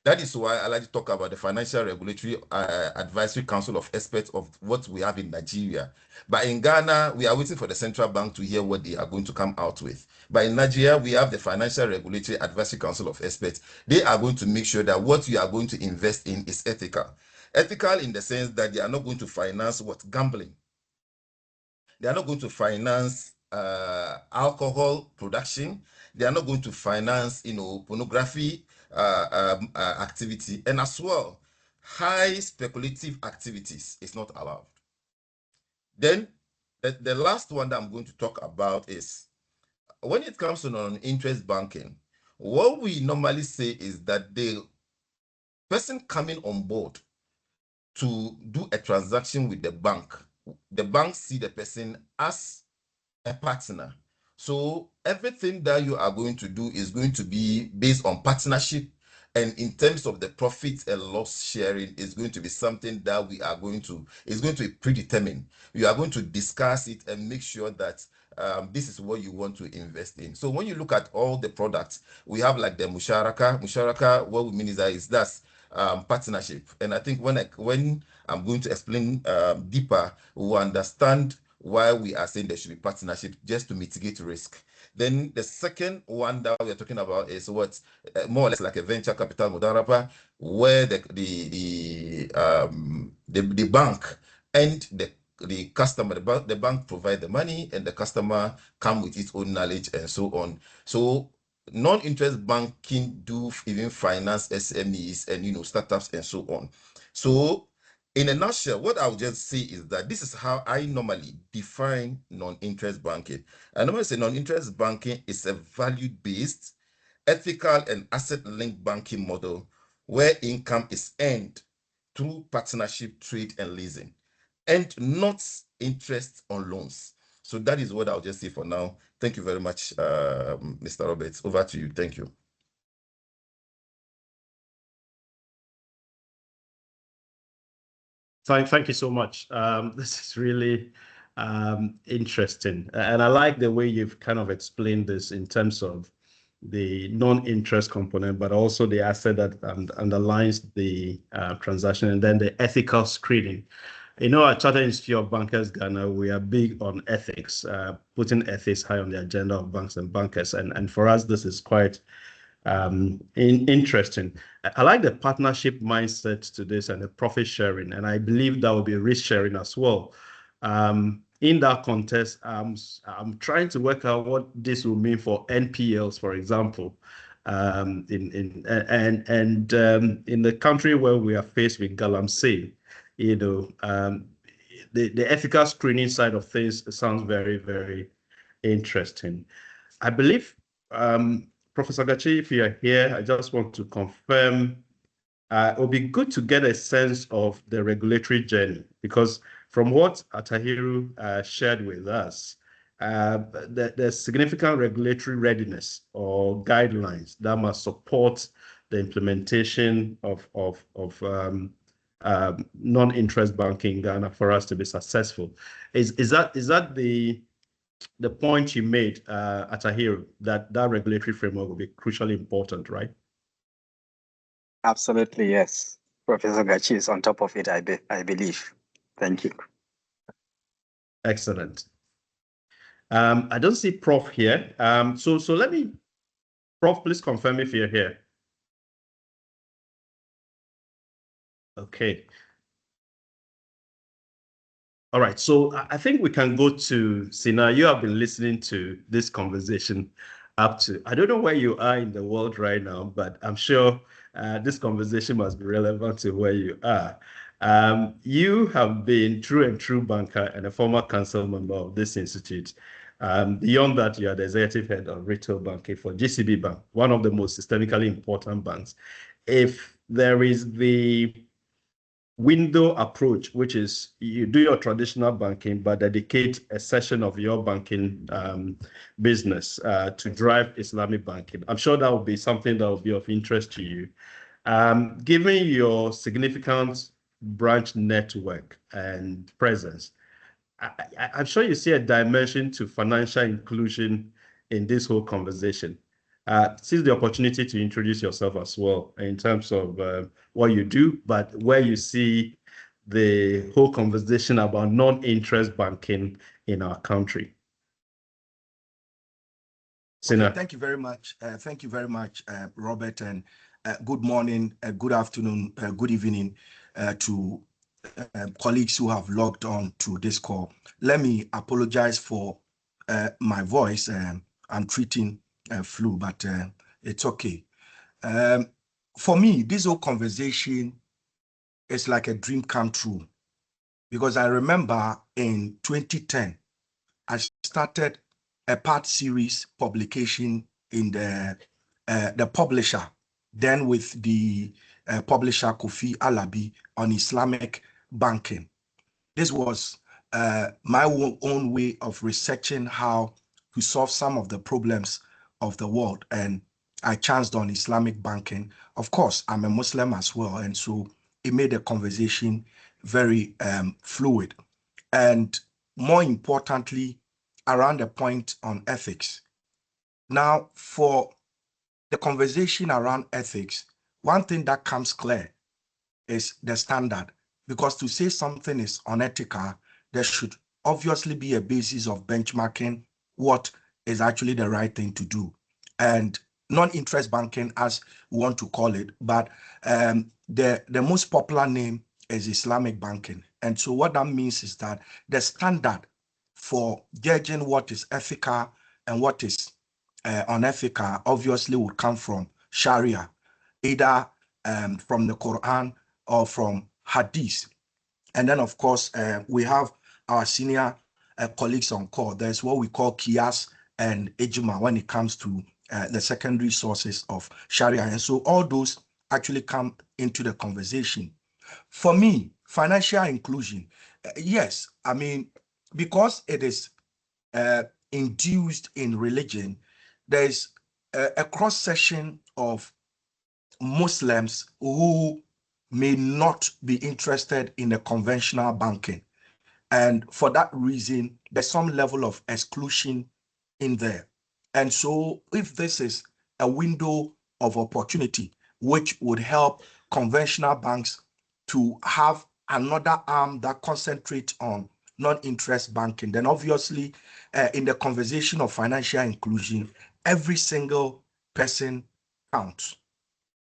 That is why I like to talk about the Financial Regulatory Advisory Council of Experts of what we have in Nigeria. But in Ghana, we are waiting for the central bank to hear what they are going to come out with. But in Nigeria, we have the Financial Regulatory Advisory Council of Experts. They are going to make sure that what you are going to invest in is ethical. Ethical in the sense that they are not going to finance gambling. They are not going to finance alcohol production. They are not going to finance, pornography activity, and as well, high speculative activities is not allowed. Then the last one that I'm going to talk about is when it comes to non-interest banking, what we normally say is that the person coming on board to do a transaction with the bank see the person as a partner. So everything that you are going to do is going to be based on partnership, and in terms of the profit and loss sharing is going to be something that is going to be predetermined. You are going to discuss it and make sure that this is what you want to invest in. So when you look at all the products, we have like the Musharaka, what we mean is that's partnership. And I think when I'm going to explain deeper, we'll understand why we are saying there should be partnership, just to mitigate risk. Then the second one that we are talking about is what more or less like a venture capital mudaraba, where the bank and the customer, the bank provide the money and the customer come with its own knowledge and so on. So non-interest banking do even finance SMEs and startups and so on. So in a nutshell, what I'll just say is that this is how I normally define non-interest banking. I normally say non-interest banking is a value-based, ethical, and asset-linked banking model where income is earned through partnership, trade, and leasing, and not interest on loans. So that is what I'll just say for now. Thank you very much, Mr. Roberts. Over to you. Thank you. Thank you so much. This is really interesting. And I like the way you've kind of explained this in terms of the non-interest component, but also the asset that underlines the transaction, and then the ethical screening. At Chartered Institute of Bankers Ghana, we are big on ethics, putting ethics high on the agenda of banks and bankers. And for us, this is quite interesting. I like the partnership mindset to this and the profit sharing, and I believe that will be risk sharing as well. In that context, I'm trying to work out what this will mean for NPLs, for example, in the country where we are faced with Galamsey. The ethical screening side of things sounds very, very interesting. I believe, Professor Gachi, if you are here, I just want to confirm, it would be good to get a sense of the regulatory journey, because from what Atahiru shared with us, there's significant regulatory readiness or guidelines that must support the implementation of non-interest banking in Ghana for us to be successful. Is that the point you made, Atahiru, that regulatory framework will be crucially important, right? Absolutely, yes. Professor Gachi is on top of it, I believe. Thank you. Excellent. I don't see Prof here. So let me, Prof, please confirm if you're here. Okay. All right, so I think we can go to Sina. You have been listening to this conversation up to, I don't know where you are in the world right now, but I'm sure this conversation must be relevant to where you are. You have been true and true banker and a former council member of this institute. Beyond that, you are the executive head of retail banking for GCB Bank, one of the most systemically important banks. If there is the window approach, which is you do your traditional banking, but dedicate a session of your banking business to drive Islamic banking. I'm sure that will be something that will be of interest to you. Given your significant branch network and presence, I'm sure you see a dimension to financial inclusion in this whole conversation. Seize the opportunity to introduce yourself as well in terms of what you do, but where you see the whole conversation about non-interest banking in our country. Okay, thank you very much. Thank you very much, Robert, and good morning, good afternoon, good evening to colleagues who have logged on to this call. Let me apologize for my voice. I'm treating flu, but it's okay. For me, this whole conversation is like a dream come true, because I remember in 2010, I started a part series publication in the publisher, then with the publisher Kofi Alabi on Islamic banking. This was my own way of researching how to solve some of the problems of the world. And I chanced on Islamic banking. Of course, I'm a Muslim as well. And so it made the conversation very fluid. And more importantly, around the point on ethics. Now, for the conversation around ethics, one thing that comes clear is the standard. Because to say something is unethical, there should obviously be a basis of benchmarking what is actually the right thing to do. And non-interest banking, as we want to call it, but the most popular name is Islamic banking. And so what that means is that the standard for judging what is ethical and what is unethical obviously would come from Sharia, either from the Quran or from Hadith. And then, of course, we have our senior colleagues on call. There's what we call Qiyas and Ijma when it comes to the secondary sources of Sharia. And so all those actually come into the conversation. For me, financial inclusion, yes, I mean, because it is induced in religion, there's a cross-section of Muslims who may not be interested in a conventional banking. And for that reason, there's some level of exclusion in there. And so if this is a window of opportunity, which would help conventional banks to have another arm that concentrates on non-interest banking, then obviously in the conversation of financial inclusion, every single person counts.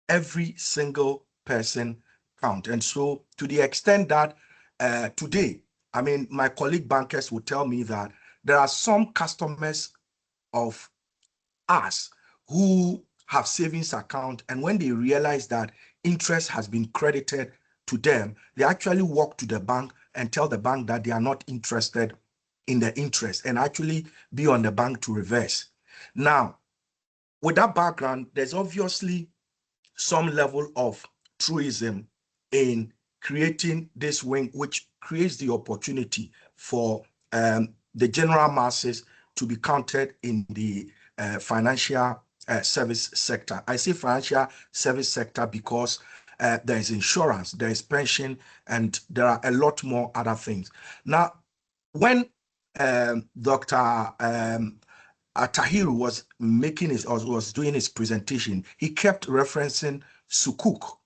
Every single person count. And so to the extent that today, I mean, my colleague bankers will tell me that there are some customers of us who have savings account, and when they realize that interest has been credited to them, they actually walk to the bank and tell the bank that they are not interested in the interest and actually be on the bank to reverse. Now, with that background, there's obviously some level of truism in creating this wing, which creates the opportunity for the general masses to be counted in the financial service sector. I say financial service sector because there is insurance, there is pension, and there are a lot more other things. Now, when Dr. Tahiru was doing his presentation, he kept referencing Sukuk.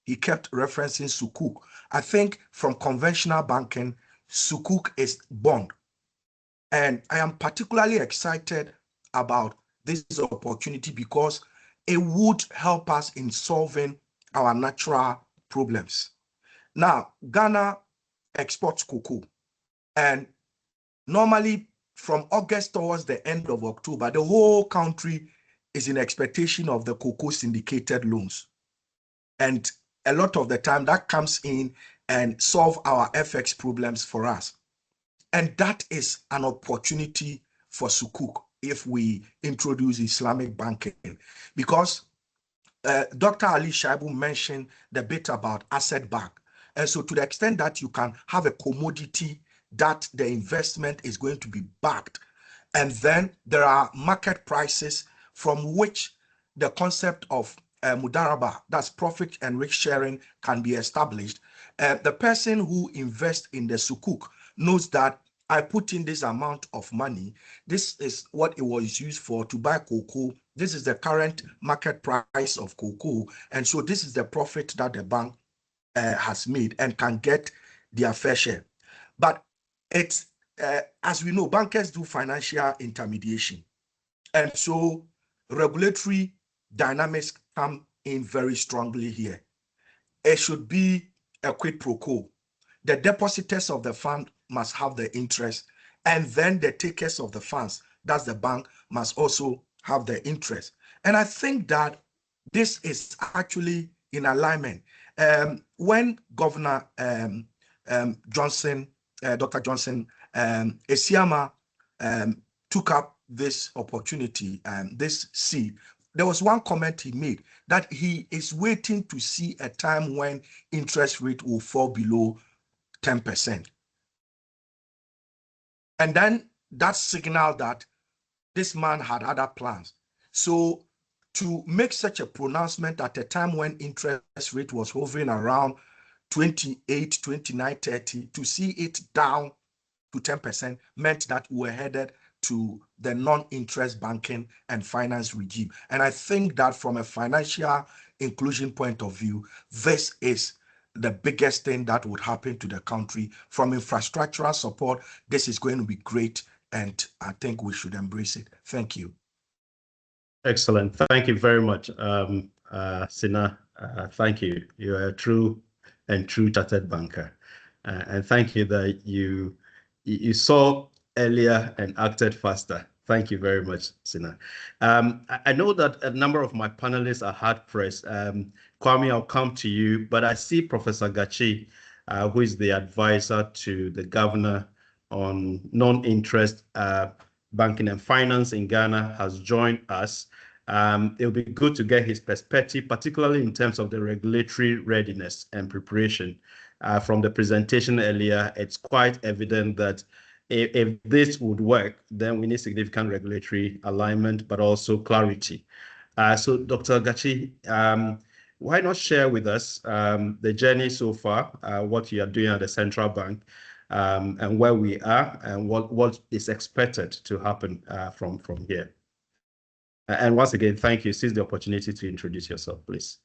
He kept referencing Sukuk. I think from conventional banking, Sukuk is bond. And I am particularly excited about this opportunity because it would help us in solving our natural problems. Now, Ghana exports cocoa. And normally from August towards the end of October, the whole country is in expectation of the cocoa syndicated loans. And a lot of the time that comes in and solve our FX problems for us. And that is an opportunity for Sukuk if we introduce Islamic banking. Because Dr. Ali Shaibu mentioned the bit about asset back. And so to the extent that you can have a commodity that the investment is going to be backed, and then there are market prices from which the concept of mudaraba, that's profit and risk sharing, can be established. The person who invests in the sukuk knows that I put in this amount of money. This is what it was used for to buy cocoa. This is the current market price of cocoa. And so this is the profit that the bank has made and can get their fair share. But it's, as we know, bankers do financial intermediation. And so regulatory dynamics come in very strongly here. It should be a quid pro quo. The depositors of the fund must have the interest, and then the takers of the funds, that's the bank, must also have the interest. And I think that this is actually in alignment. When Governor Johnson, Dr. Johnson, Esiama took up this opportunity, this seed, there was one comment he made that he is waiting to see a time when interest rate will fall below 10%. And then that signaled that this man had other plans. So to make such a pronouncement at a time when interest rate was hovering around 28, 29, 30, to see it down to 10% meant that we were headed to the non-interest banking and finance regime. And I think that from a financial inclusion point of view, this is the biggest thing that would happen to the country. From infrastructural support, this is going to be great, and I think we should embrace it. Thank you. Excellent. Thank you very much, Sina. Thank you. You are a true chartered banker. And thank you that you saw earlier and acted faster. Thank you very much, Sina. I know that a number of my panelists are hard pressed. Kwame, I'll come to you, but I see Professor Gachi, who is the advisor to the governor on non-interest banking and finance in Ghana, has joined us. It will be good to get his perspective, particularly in terms of the regulatory readiness and preparation. From the presentation earlier, it's quite evident that if this would work, then we need significant regulatory alignment, but also clarity. So Dr. Gachi, why not share with us the journey so far, what you are doing at the central bank, and where we are and what is expected to happen from here. And once again, thank you. Seize the opportunity to introduce yourself, please.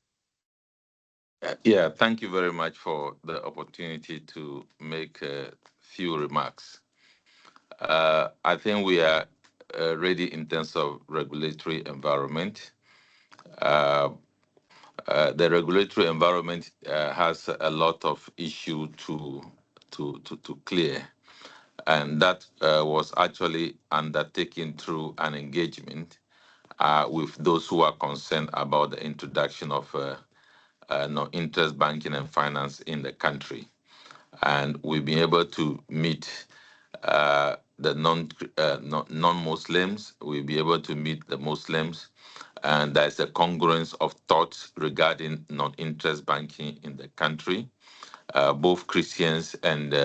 Yeah, thank you very much for the opportunity to make a few remarks. I think we are ready in terms of regulatory environment. The regulatory environment has a lot of issue to clear, and that was actually undertaken through an engagement with those who are concerned about the introduction of non-interest banking and finance in the country. And we've been able to meet the non-Muslims, we'll be able to meet the Muslims, and there's a congruence of thoughts regarding non-interest banking in the country. Both Christians and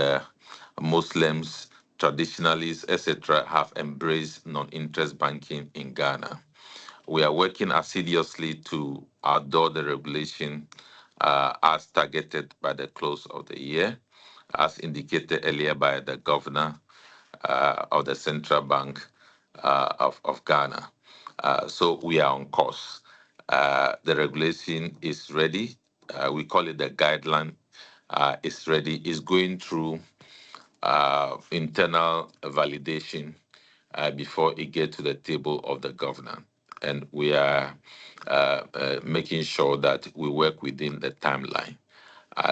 Muslims, traditionalists, etc., have embraced non-interest banking in Ghana. We are working assiduously to outdoor the regulation as targeted by the close of the year, as indicated earlier by the governor of the Central Bank of Ghana. So we are on course. The regulation is ready. We call it the guideline. It's ready. It's going through internal validation before it gets to the table of the governor. And we are making sure that we work within the timeline.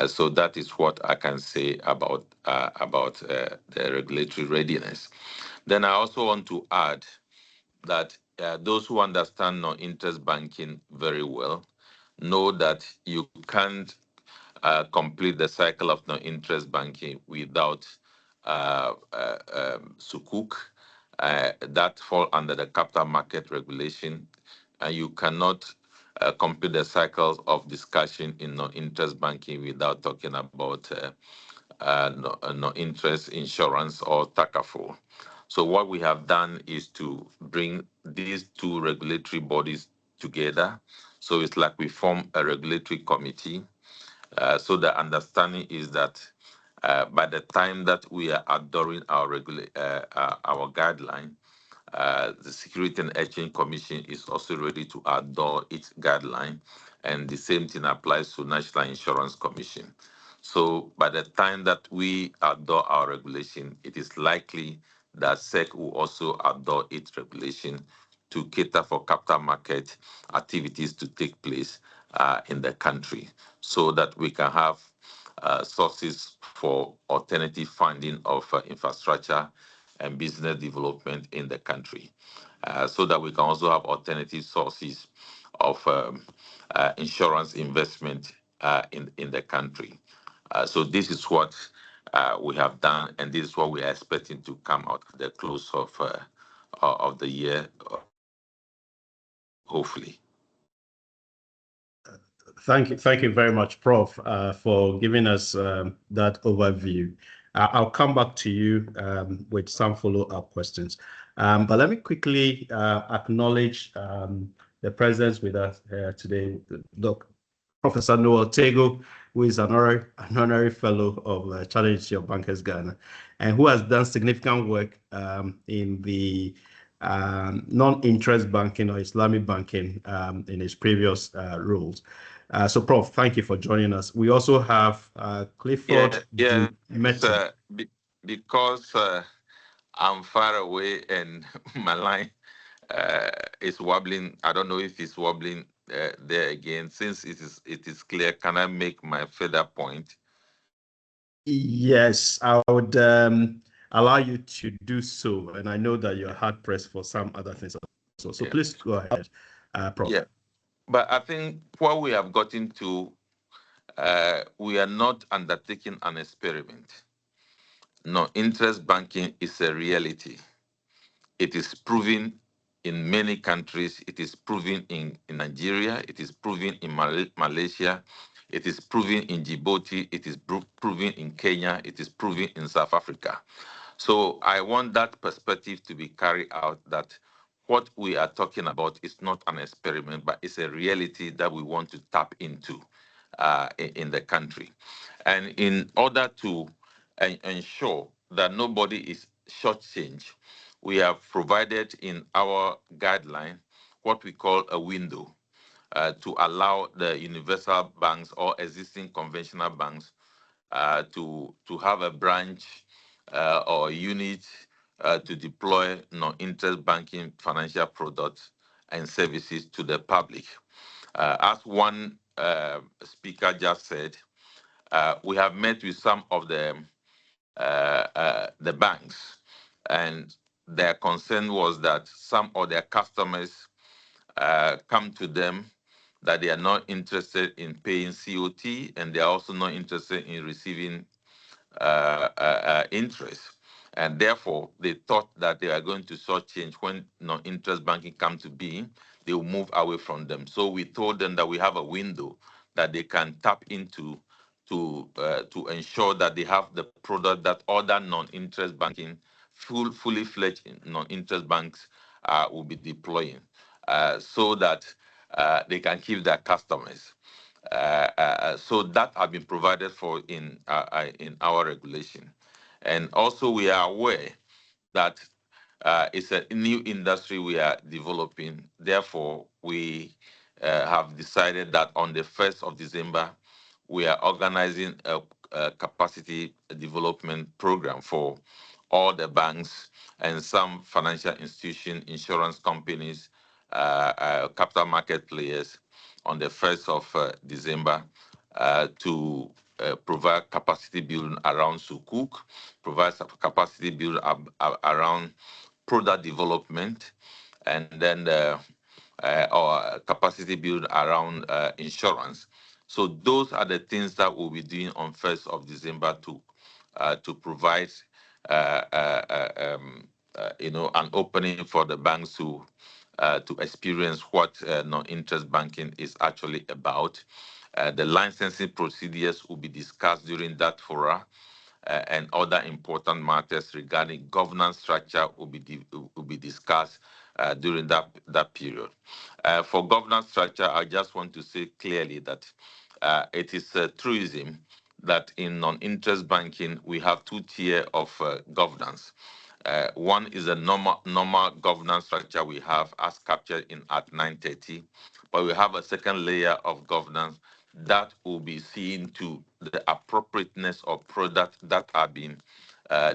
So that is what I can say about the regulatory readiness. Then I also want to add that those who understand non-interest banking very well know that you can't complete the cycle of non-interest banking without Sukuk. That fall under the capital market regulation, and you cannot complete the cycles of discussion in non-interest banking without talking about no-interest insurance or TACAFO. So what we have done is to bring these two regulatory bodies together. So it's like we form a regulatory committee. So the understanding is that by the time that we are adoring our guideline, the Security and Exchange Commission is also ready to adore its guideline, and the same thing applies to National Insurance Commission. So by the time that we adore our regulation, it is likely that SEC will also adore its regulation to cater for capital market activities to take place in the country, so that we can have sources for alternative funding of infrastructure and business development in the country, so that we can also have alternative sources of insurance investment in the country. So this is what we have done, and this is what we are expecting to come out at the close of the year, hopefully. Thank you very much, Prof, for giving us that overview. I'll come back to you with some follow-up questions. But let me quickly acknowledge the presence with us today, Professor Noel Tego, who is an honorary fellow of Challenge Institute of Bankers Ghana, and who has done significant work in the non-interest banking or Islamic banking in his previous roles. So, Prof, thank you for joining us. We also have Clifford. Because I'm far away and my line is wobbling. I don't know if it's wobbling there again. Since it is clear, can I make my further point? Yes, I would allow you to do so, and I know that you're hard pressed for some other things also. So please go ahead, Prof. Yeah, but I think what we have gotten to, we are not undertaking an experiment. No, interest banking is a reality. It is proven in many countries. It is proven in Nigeria. It is proven in Malaysia. It is proven in Djibouti. It is proven in Kenya. It is proven in South Africa. So I want that perspective to be carried out, that what we are talking about is not an experiment, but it's a reality that we want to tap into in the country. And in order to ensure that nobody is shortchanged, we have provided in our guideline what we call a window to allow the universal banks or existing conventional banks to have a branch or unit to deploy non-interest banking financial products and services to the public. As one speaker just said, we have met with some of the banks, and their concern was that some of their customers come to them that they are not interested in paying COT, and they are also not interested in receiving interest. And therefore, they thought that they are going to shortchange when non-interest banking come to be, they will move away from them. So we told them that we have a window that they can tap into to ensure that they have the product that other non-interest banking, fully fledged non-interest banks will be deploying, so that they can keep their customers. So that have been provided for in our regulation. And also we are aware that it's a new industry we are developing. Therefore, we have decided that on the 1st of December, we are organizing a capacity development program for all the banks and some financial institutions, insurance companies, capital market players on the 1st of December to provide capacity building around Sukuk, provide capacity building around product development, and then or capacity build around insurance. So those are the things that we'll be doing on 1st of December to provide an opening for the banks to experience what non-interest banking is actually about. The licensing procedures will be discussed during that forum. And other important matters regarding governance structure will be discussed during that period. For governance structure, I just want to say clearly that it is a truism that in non-interest banking we have two tiers of governance. One is a normal governance structure we have as captured in Act 930, but we have a second layer of governance that will be seen to the appropriateness of products that are being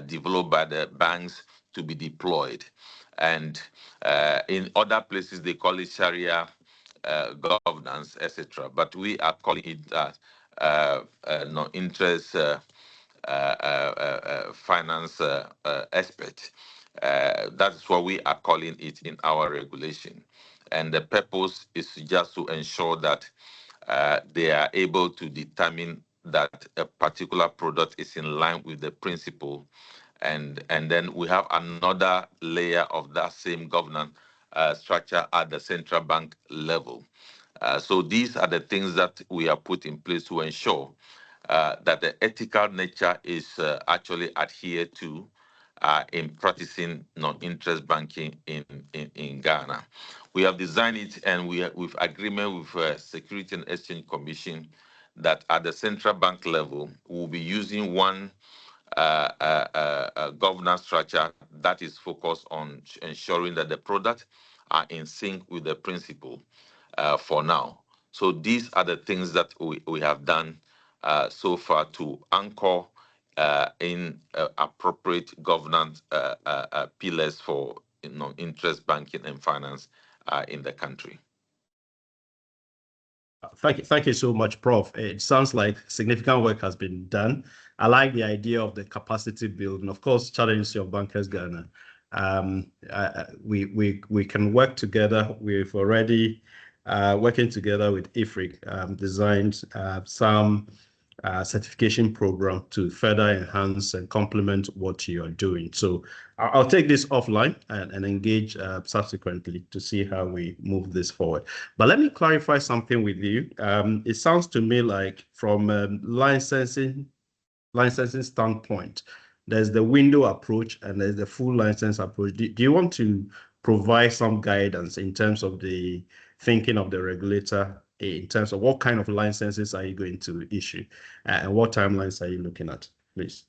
developed by the banks to be deployed. And in other places, they call it Sharia governance, etc. But we are calling it non-interest finance expert. That's what we are calling it in our regulation. And the purpose is just to ensure that they are able to determine that a particular product is in line with the principle. And then we have another layer of that same governance structure at the central bank level. So these are the things that we have put in place to ensure that the ethical nature is actually adhered to in practicing non-interest banking in Ghana. We have designed it, and with agreement with Security and Exchange Commission that at the central bank level, we'll be using one governance structure that is focused on ensuring that the products are in sync with the principle for now. So these are the things that we have done so far to anchor in appropriate governance pillars for interest banking and finance in the country. Thank you so much, Prof. It sounds like significant work has been done. I like the idea of the capacity building. Of course, Challenge of Bankers Ghana. We can work together. We've already working together with IFRIC, designed some certification program to further enhance and complement what you are doing. So I'll take this offline and engage subsequently to see how we move this forward. But let me clarify something with you. It sounds to me like from a licensing standpoint, there's the window approach and there's the full license approach. Do you want to provide some guidance in terms of the thinking of the regulator in terms of what kind of licenses are you going to issue and what timelines are you looking at, please?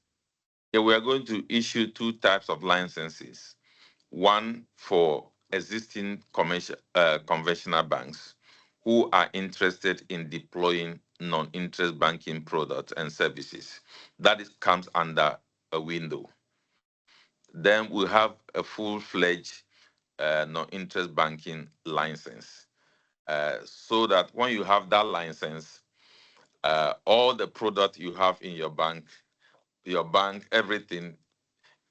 Yeah, we are going to issue two types of licenses. One for existing conventional banks who are interested in deploying non-interest banking products and services. That comes under a window. Then we have a full-fledged non-interest banking license. So that when you have that license, all the product you have in your bank, everything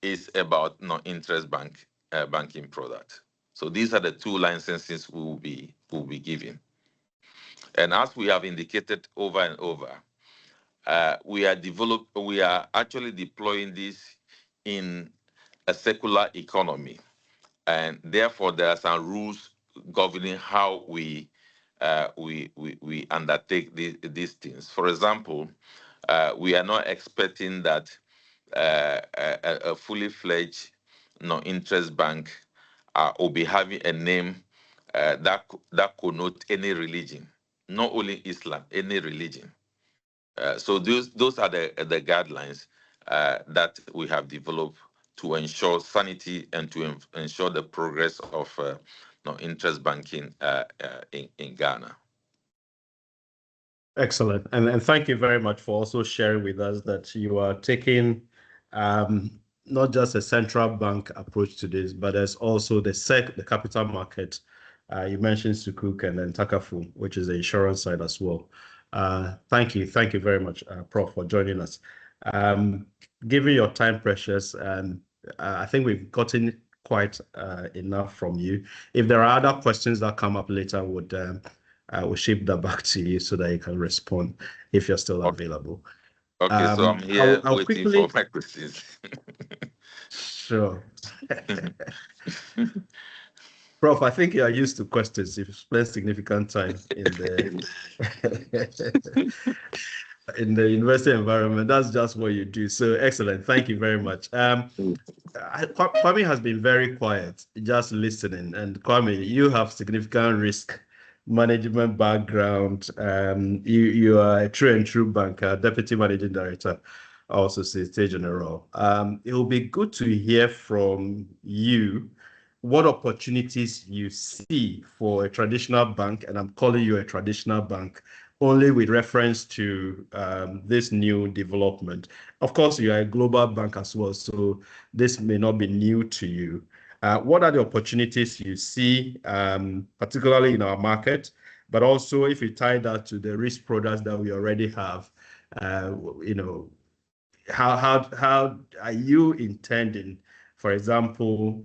is about non-interest banking product. So these are the two licenses we will be giving. And as we have indicated over and over, we are actually deploying this in a secular economy, and therefore there are some rules governing how we undertake these things. For example, we are not expecting that a fully fledged non-interest bank will be having a name that connotes any religion, not only Islam, any religion. So those are the guidelines that we have developed to ensure sanity and to ensure the progress of non-interest banking in Ghana. Excellent. And thank you very much for also sharing with us that you are taking not just a central bank approach to this, but there's also the capital market. You mentioned Sukuk and then Takaful, which is the insurance side as well. Thank you very much, Prof, for joining us. Given your time pressures, and I think we've gotten quite enough from you. If there are other questions that come up later, we'll ship that back to you so that you can respond if you're still available. Okay, so I'm here I'll waiting quickly... for my questions. Sure. Prof, I think you are used to questions. You've spent significant time in the in the university environment. That's just what you do. So excellent. Thank you very much. Kwame has been very quiet, just listening. And Kwame, you have significant risk management background. You are a true and true banker, deputy managing director, also Societe Generale. It will be good to hear from you what opportunities you see for a traditional bank, and I'm calling you a traditional bank only with reference to this new development. Of course, you are a global bank as well, so this may not be new to you. What are the opportunities you see, particularly in our market, but also if you tie that to the risk products that we already have, how are you intending, for example,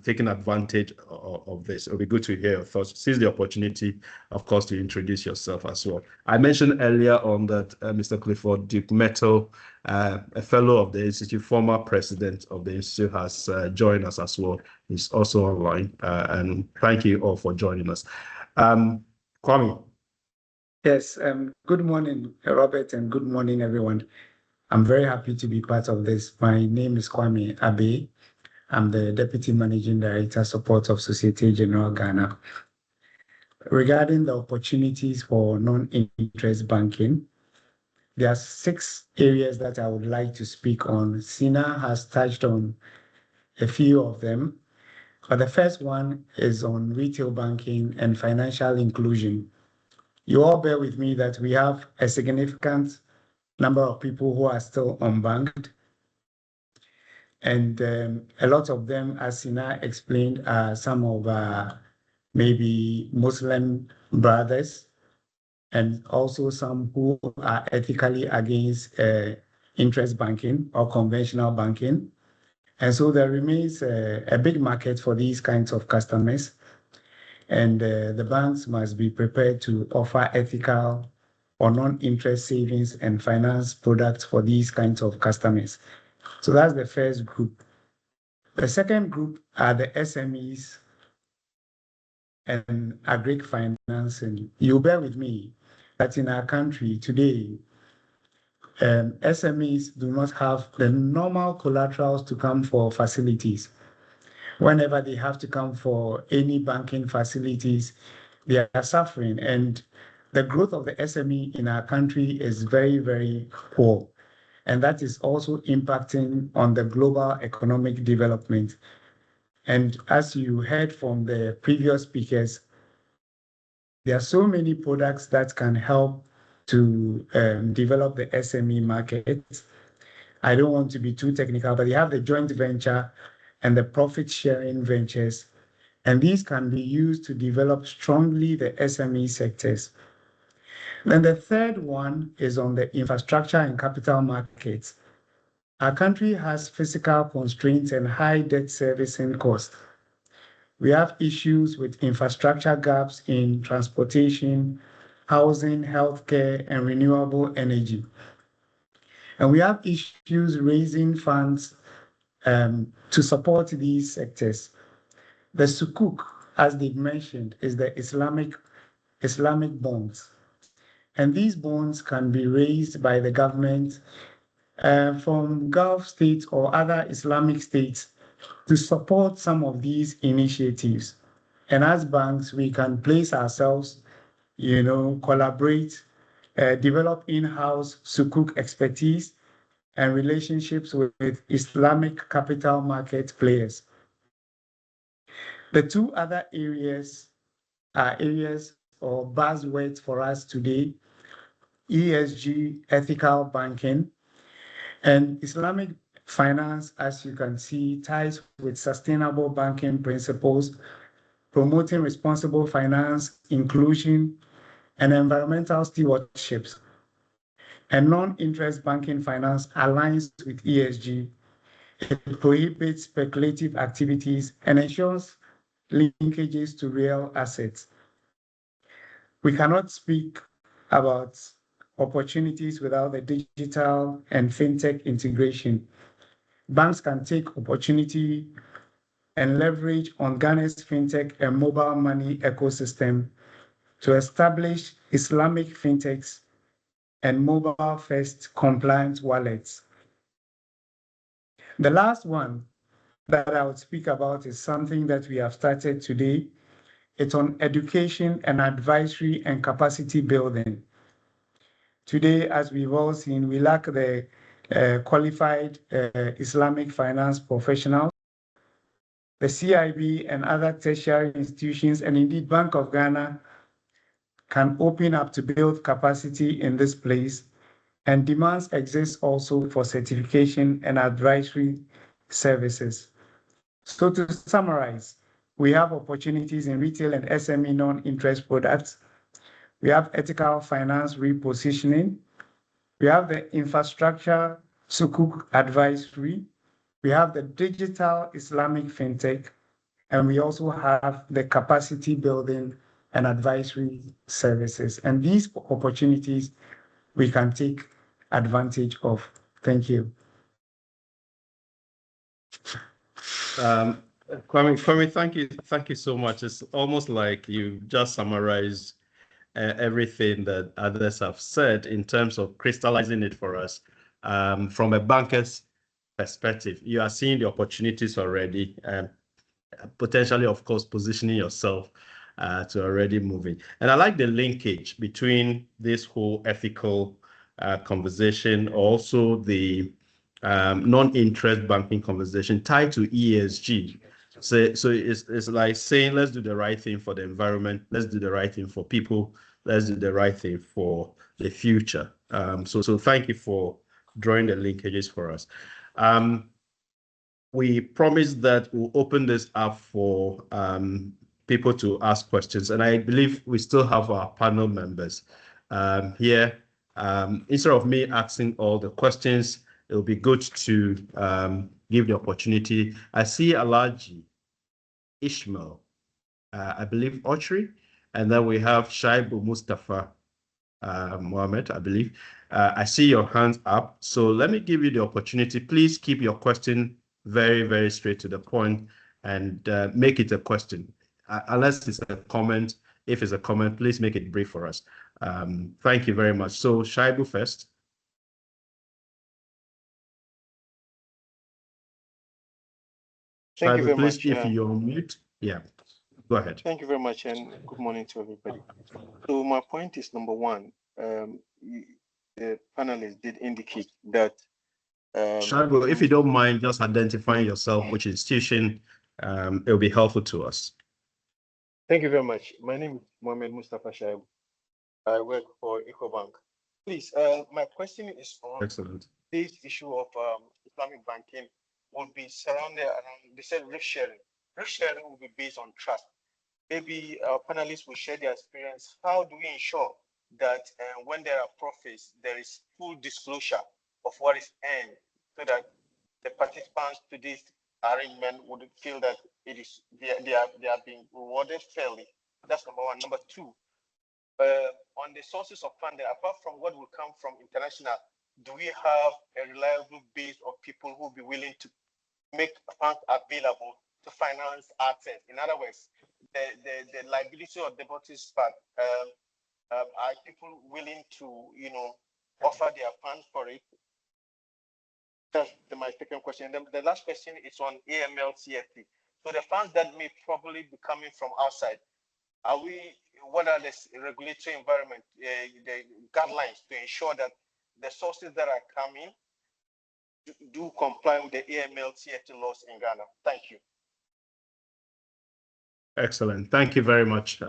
taking advantage of this? It'll be good to hear your thoughts. Seize the opportunity, of course, to introduce yourself as well. I mentioned earlier on that Mr. Clifford Duke-Mettle, a fellow of the Institute, former president of the Institute, has joined us as well. He's also online. And thank you all for joining us. Kwame. Yes, good morning, Robert, and good morning, everyone. I'm very happy to be part of this. My name is Kwame Abe. I'm the Deputy Managing Director, Support of Societe Generale Ghana. Regarding the opportunities for non-interest banking, there are 6 areas that I would like to speak on. Sina has touched on a few of them, but the first one is on retail banking and financial inclusion. You all bear with me that we have a significant number of people who are still unbanked. And a lot of them, as Sina explained, are some of maybe Muslim brothers, and also some who are ethically against interest banking or conventional banking. And so there remains a big market for these kinds of customers. And the banks must be prepared to offer ethical or non-interest savings and finance products for these kinds of customers. So that's the first group. The second group are the SMEs and agri financing. You bear with me that in our country today, SMEs do not have the normal collaterals to come for facilities. Whenever they have to come for any banking facilities, they are suffering. And the growth of the SME in our country is very, very poor. And that is also impacting on the global economic development. And as you heard from the previous speakers, there are so many products that can help to develop the SME market. I don't want to be too technical, but you have the joint venture and the profit sharing ventures. And these can be used to develop strongly the SME sectors. Then the third one is on the infrastructure and capital markets. Our country has fiscal constraints and high debt servicing costs. We have issues with infrastructure gaps in transportation, housing, healthcare, and renewable energy. And we have issues raising funds to support these sectors. The Sukuk, as they've mentioned, is the Islamic bonds. And these bonds can be raised by the government from Gulf states or other Islamic states to support some of these initiatives. And as banks, we can place ourselves, collaborate, develop in-house Sukuk expertise and relationships with Islamic capital market players. The 2 other areas are areas or buzzwords for us today: ESG, ethical banking, and Islamic finance, as you can see, ties with sustainable banking principles, promoting responsible finance, inclusion, and environmental stewardship. And non-interest banking finance aligns with ESG. It prohibits speculative activities and ensures linkages to real assets. We cannot speak about opportunities without the digital and fintech integration. Banks can take opportunity and leverage on Ghana's fintech and mobile money ecosystem to establish Islamic fintechs and mobile-first compliant wallets. The last one that I would speak about is something that we have started today. It's on education and advisory and capacity building. Today, as we've all seen, we lack the qualified Islamic finance professionals. The CIB and other tertiary institutions, and indeed Bank of Ghana, can open up to build capacity in this place, and demands exist also for certification and advisory services. So to summarize, we have opportunities in retail and SME non-interest products. We have ethical finance repositioning. We have the infrastructure sukuk advisory. We have the digital Islamic fintech, and we also have the capacity building and advisory services. And these opportunities we can take advantage of. Thank you. Kwame, thank you so much. It's almost like you just summarized everything that others have said in terms of crystallizing it for us. From a banker's perspective, you are seeing the opportunities already, and potentially, of course, positioning yourself to already moving. And I like the linkage between this whole ethical conversation, also the non-interest banking conversation tied to ESG. So it's like saying, let's do the right thing for the environment, let's do the right thing for people, let's do the right thing for the future. So thank you for drawing the linkages for us. We promised that we'll open this up for people to ask questions, and I believe we still have our panel members here. Instead of me asking all the questions, it will be good to give the opportunity. I see Alaji, Ishmael, I believe Ochri, and then we have Shaibu Mustafa Mohammed, I believe. I see your hands up, so let me give you the opportunity. Please keep your question very, very straight to the point and make it a question. Unless it's a comment, if it's a comment, please make it brief for us. Thank you very much. So Shaibu first. Thank you very please, much. if you're on mute, yeah, go ahead. Thank you very much, and good morning to everybody. So my point is, number one, the panelists did indicate that Shaibu, if you don't mind just identifying yourself, which institution, it'll be helpful to us. Thank you very much. My name is Mohamed Mustafa Shaibu. I work for EcoBank. Please, my question is on this issue of Islamic banking will be surrounded around, they said risk sharing. Risk sharing will be based on trust. Maybe our panelists will share their experience. How do we ensure that when there are profits, there is full disclosure of what is earned, so that the participants to this arrangement would feel that it is they are being rewarded fairly? That's number one. Number two, on the sources of funding, apart from what will come from international, do we have a reliable base of people who will be willing to make funds available to finance assets? In other words, the liability or deposits part, are people willing to, offer their funds for it? That's my second question. And the last question is on AML CFT. So the funds that may probably be coming from outside, what are the regulatory environment, the guidelines to ensure that the sources that are coming do comply with the AML CFT laws in Ghana? Thank you. Excellent. Thank you very much,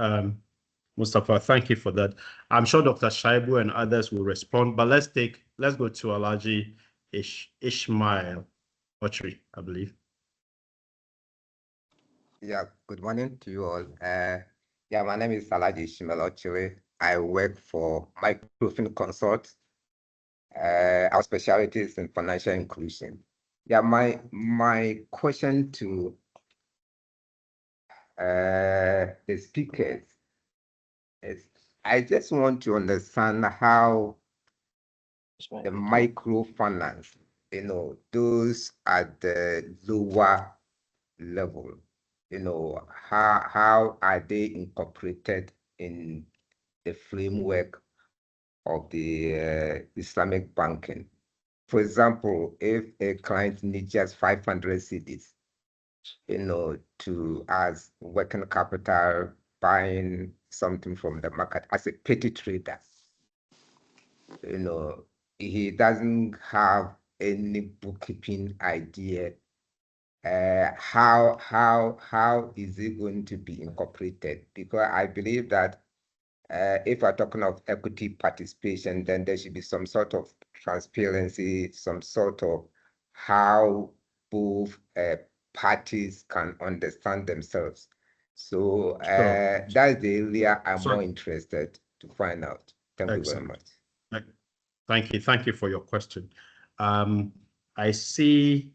Mustafa. Thank you for that. I'm sure Dr. Shaibu and others will respond, but let's go to Alaji Ishmael Ochri, I believe. Yeah, good morning to you all. Yeah, my name is Alaji Ishmael Ochri. I work for Microfin Consult. Our specialty is in financial inclusion. Yeah, my question to the speakers is, I just want to understand how the microfinance, those at the lower level, how are they incorporated in the framework of the Islamic banking? For example, if a client needs just 500 cedis, to as working capital, buying something from the market as a petty trader, he doesn't have any bookkeeping idea. How is it going to be incorporated? Because I believe that if we're talking of equity participation, then there should be some sort of transparency, some sort of how both parties can understand themselves. So that's the area I'm more interested to find out. Thank you very much. Thank you for your question. I see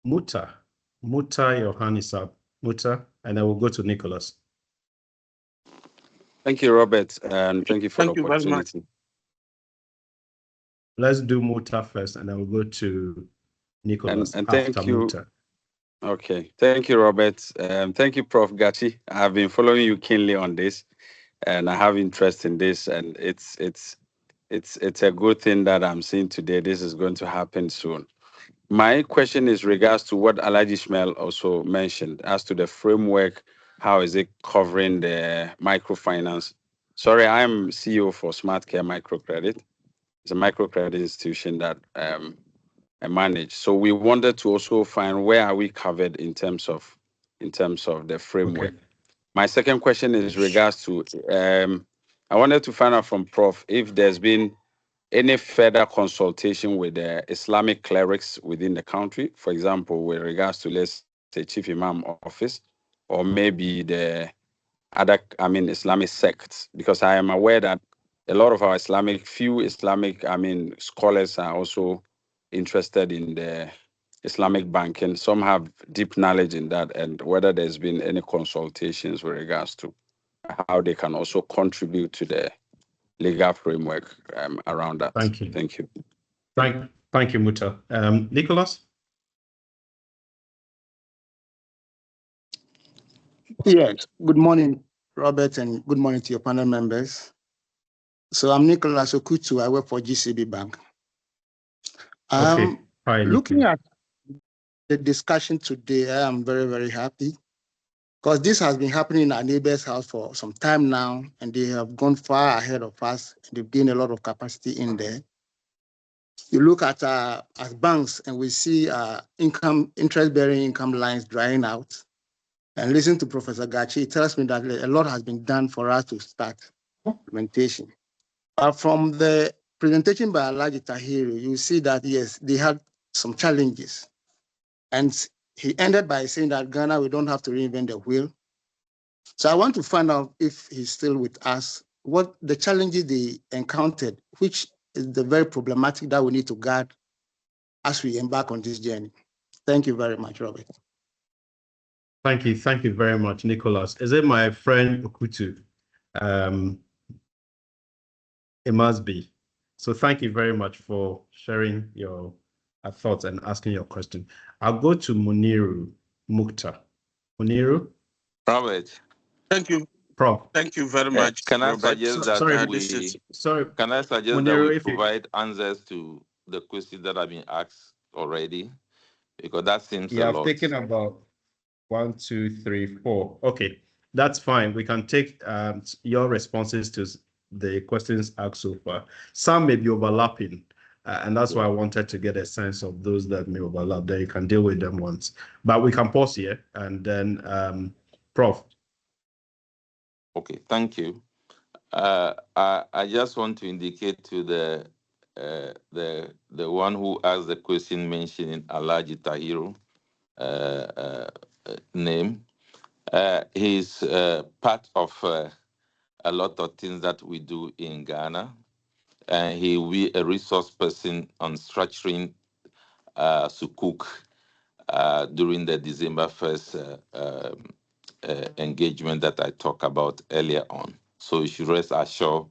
Muta, your hand is up. Muta, and I will go to Nicholas. Thank you, Robert, and thank you for the opportunity. Let's do Muta first, and I will go to Nicholas and after thank you. Muta. Okay, thank you, Robert. Thank you, Prof. Gachi. I have been following you keenly on this, and I have interest in this, and it's a good thing that I'm seeing today. This is going to happen soon. My question is regards to what Alhaji Ismail also mentioned as to the framework. How is it covering the microfinance? Sorry, I'm CEO for SmartCare Microcredit. It's a microcredit institution that I manage. So we wanted to also find where are we covered in terms of the framework. Okay. My second question is regards to I wanted to find out from Prof if there's been any further consultation with the Islamic clerics within the country, for example, with regards to, let's say, Chief Imam office, or maybe the other, Islamic sects, because I am aware that a lot of our few Islamic, scholars are also interested in the Islamic banking. Some have deep knowledge in that, and whether there's been any consultations with regards to how they can also contribute to the legal framework around that. Thank you. Thank you. Thank you, Muta. Nicholas? Yes. Good morning, Robert, and good morning to your panel members. So I'm Nicholas Okutu. I work for GCB Bank. Okay. Hi, looking at the discussion today, I am very, very happy, because this has been happening in our neighbor's house for some time now, and they have gone far ahead of us. They've gained a lot of capacity in there. You look at banks, and we see interest-bearing income lines drying out. And listen to Professor Gachi, he tells me that a lot has been done for us to start implementation. From the presentation by Alhaji Tahiru, you see that, yes, they had some challenges. And he ended by saying that Ghana, we don't have to reinvent the wheel. So I want to find out, if he's still with us, what the challenges they encountered, which is the very problematic that we need to guard as we embark on this journey. Thank you very much, Robert. Thank you very much, Nicholas. Is it my friend Okutu? It must be. So thank you very much for sharing your thoughts and asking your question. I'll go to Muniru Mukhtar. Muniru? Robert. Thank you. Prof. Thank you very much. Can I suggest that we provide answers to the questions that have been asked already? Because that seems a lot. I've taken about 1, 2, 3, 4. Okay, that's fine. We can take your responses to the questions asked so far. Some may be overlapping, and that's why I wanted to get a sense of those that may overlap. Then you can deal with them once. But we can pause here, and then Prof. Okay, thank you. I just want to indicate to the one who asked the question mentioning Alhaji Tahiru name. He's part of a lot of things that we do in Ghana. And he will be a resource person on structuring Sukuk during the December 1st engagement that I talked about earlier on. So you should rest assured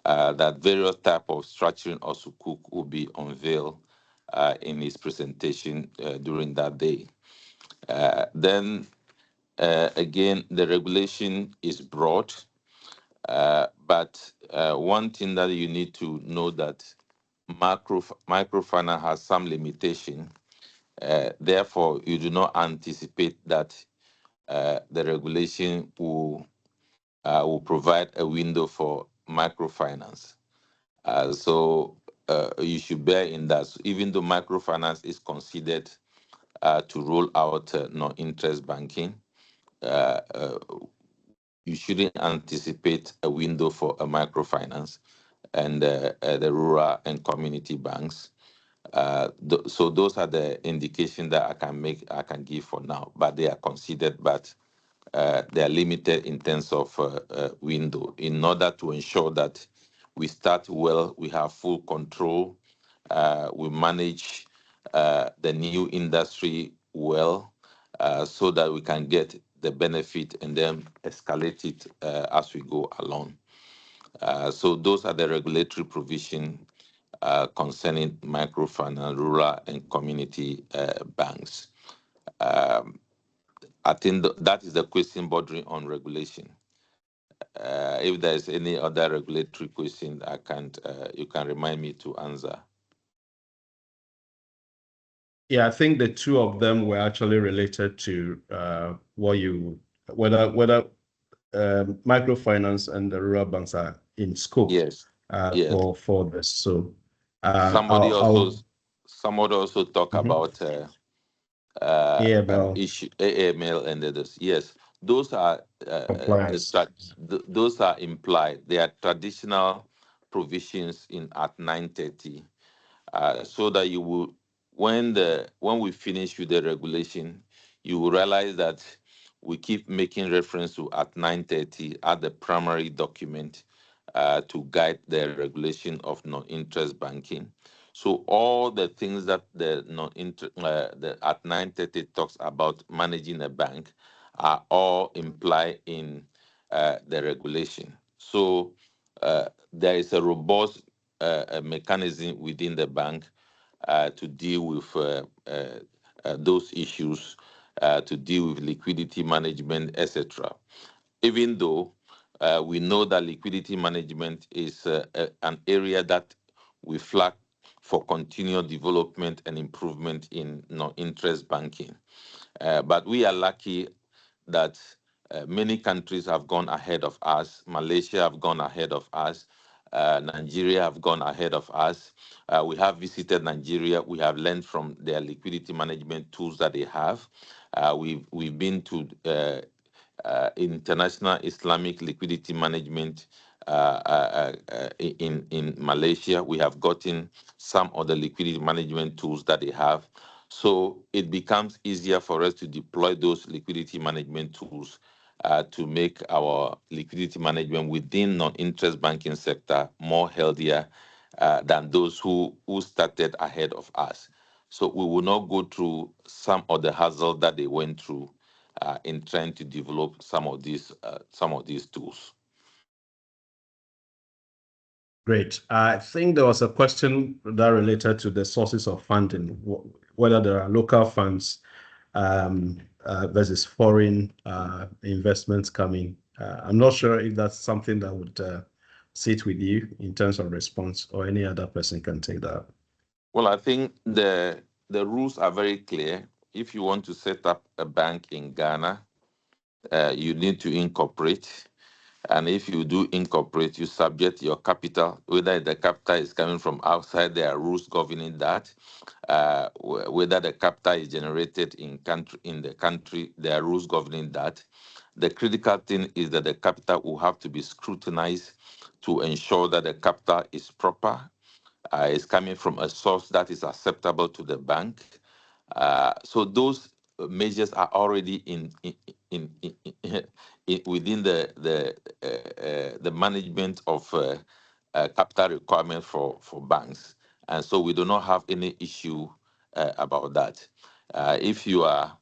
that various type of structuring of Sukuk will be unveiled in his presentation during that day. Then again, the regulation is broad, but one thing that you need to know that microfinance has some limitation. Therefore, you do not anticipate that the regulation will provide a window for microfinance. So you should bear in that. So even though microfinance is considered to roll out non-interest banking, you shouldn't anticipate a window for a microfinance and the rural and community banks. So those are the indications that I can give for now, but they are considered, but they are limited in terms of window in order to ensure that we start well, we have full control, we manage the new industry well, so that we can get the benefit and then escalate it as we go along. So those are the regulatory provision concerning microfinance, rural and community banks. I think that is the question bordering on regulation. If there is any other regulatory question, you can remind me to answer. Yeah, I think the two of them were actually related to whether microfinance and the rural banks are in scope. Yes. Yes. For this. So somebody also talk about AML. AML and others. Yes, those are those are implied. They are traditional provisions in Act 930, so that you will, when we finish with the regulation, you will realize that we keep making reference to Act 930 as the primary document to guide the regulation of non-interest banking. So all the things that the Act 930 talks about managing a bank are all implied in the regulation. So there is a robust mechanism within the bank to deal with those issues, to deal with liquidity management, etc. Even though we know that liquidity management is an area that we flag for continual development and improvement in non-interest banking. But we are lucky that many countries have gone ahead of us. Malaysia have gone ahead of us. Nigeria have gone ahead of us. We have visited Nigeria. We have learned from their liquidity management tools that they have. We've been to International Islamic Liquidity Management in Malaysia. We have gotten some of the liquidity management tools that they have. So it becomes easier for us to deploy those liquidity management tools to make our liquidity management within non-interest banking sector more healthier than those who started ahead of us. So we will not go through some of the hassle that they went through in trying to develop some of these tools. Great. I think there was a question that related to the sources of funding, whether there are local funds versus foreign investments coming. I'm not sure if that's something that would sit with you in terms of response, or any other person can take that. Well, I think the rules are very clear. If you want to set up a bank in Ghana, you need to incorporate. And if you do incorporate, you subject your capital, whether the capital is coming from outside, there are rules governing that. Whether the capital is generated in the country, there are rules governing that. The critical thing is that the capital will have to be scrutinized to ensure that the capital is proper, is coming from a source that is acceptable to the bank. So those measures are already within the management of capital requirement for banks, and so we do not have any issue about that. If you are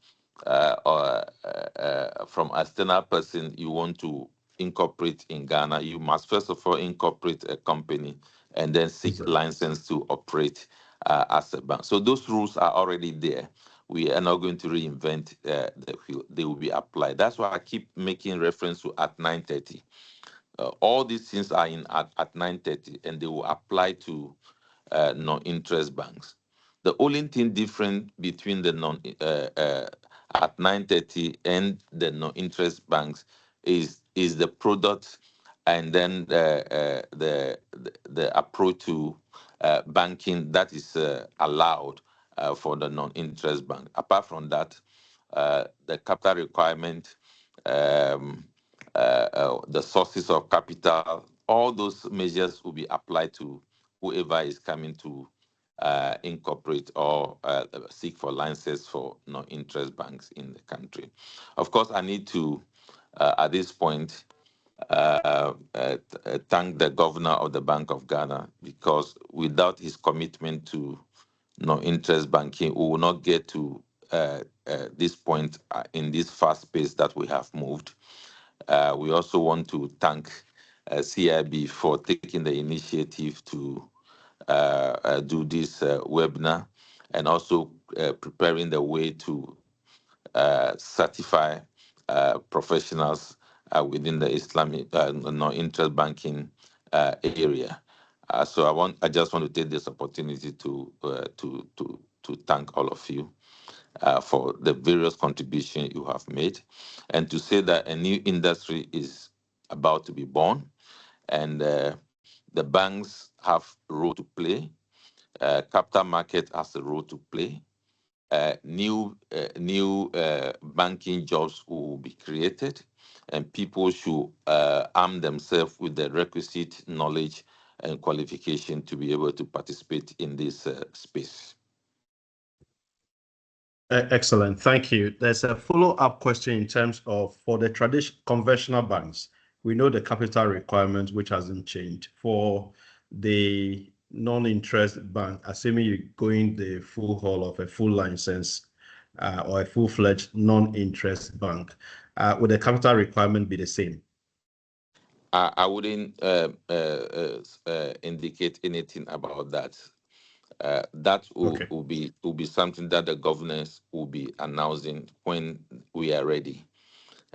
from a external person, you want to incorporate in Ghana, you must first of all incorporate a company and then seek license to operate as a bank. So those rules are already there. We are not going to reinvent the wheel. They will be applied. That's why I keep making reference to at 9:30. All these things are in at 9:30, and they will apply to non-interest banks. The only thing different between the at 9:30 and the non-interest banks is the product, and then the approach to banking that is allowed for the non-interest bank. Apart from that, the capital requirement, the sources of capital, all those measures will be applied to whoever is coming to incorporate or seek for licenses for non-interest banks in the country. Of course, I need to, at this point, thank the governor of the Bank of Ghana, because without his commitment to non-interest banking, we will not get to this point in this fast pace that we have moved. We also want to thank CIB for taking the initiative to do this webinar, and also preparing the way to certify professionals within the Islamic non-interest banking area. So I just want to take this opportunity to thank all of you for the various contributions you have made, and to say that a new industry is about to be born, and the banks have a role to play. Capital market has a role to play. New banking jobs will be created, and people should arm themselves with the requisite knowledge and qualification to be able to participate in this space. Excellent, thank you. There's a follow-up question in terms of, for the conventional banks, we know the capital requirement, which hasn't changed. For the non-interest bank, assuming you're going the full haul of a full license or a full-fledged non-interest bank, would the capital requirement be the same? I wouldn't indicate anything about that. That will be something that the governors will be announcing when we are ready.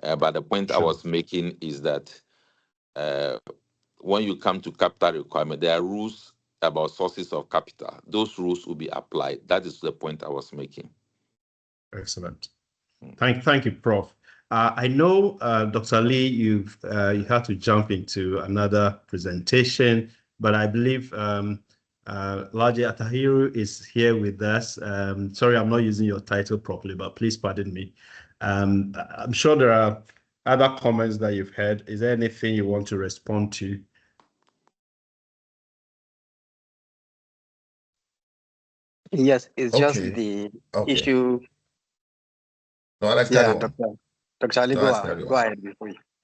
But the point I was making is that when you come to capital requirement, there are rules about sources of capital. Those rules will be applied. That is the point I was making. Excellent. Thank you, Prof. I know, Dr. Lee, you had to jump into another presentation, but I believe Laji Atahiru is here with us. Sorry, I'm not using your title properly, but please pardon me. I'm sure there are other comments that you've heard. Is there anything you want to respond to? Yes, it's just the issue. No, let's carry on. Dr. Ali, go ahead.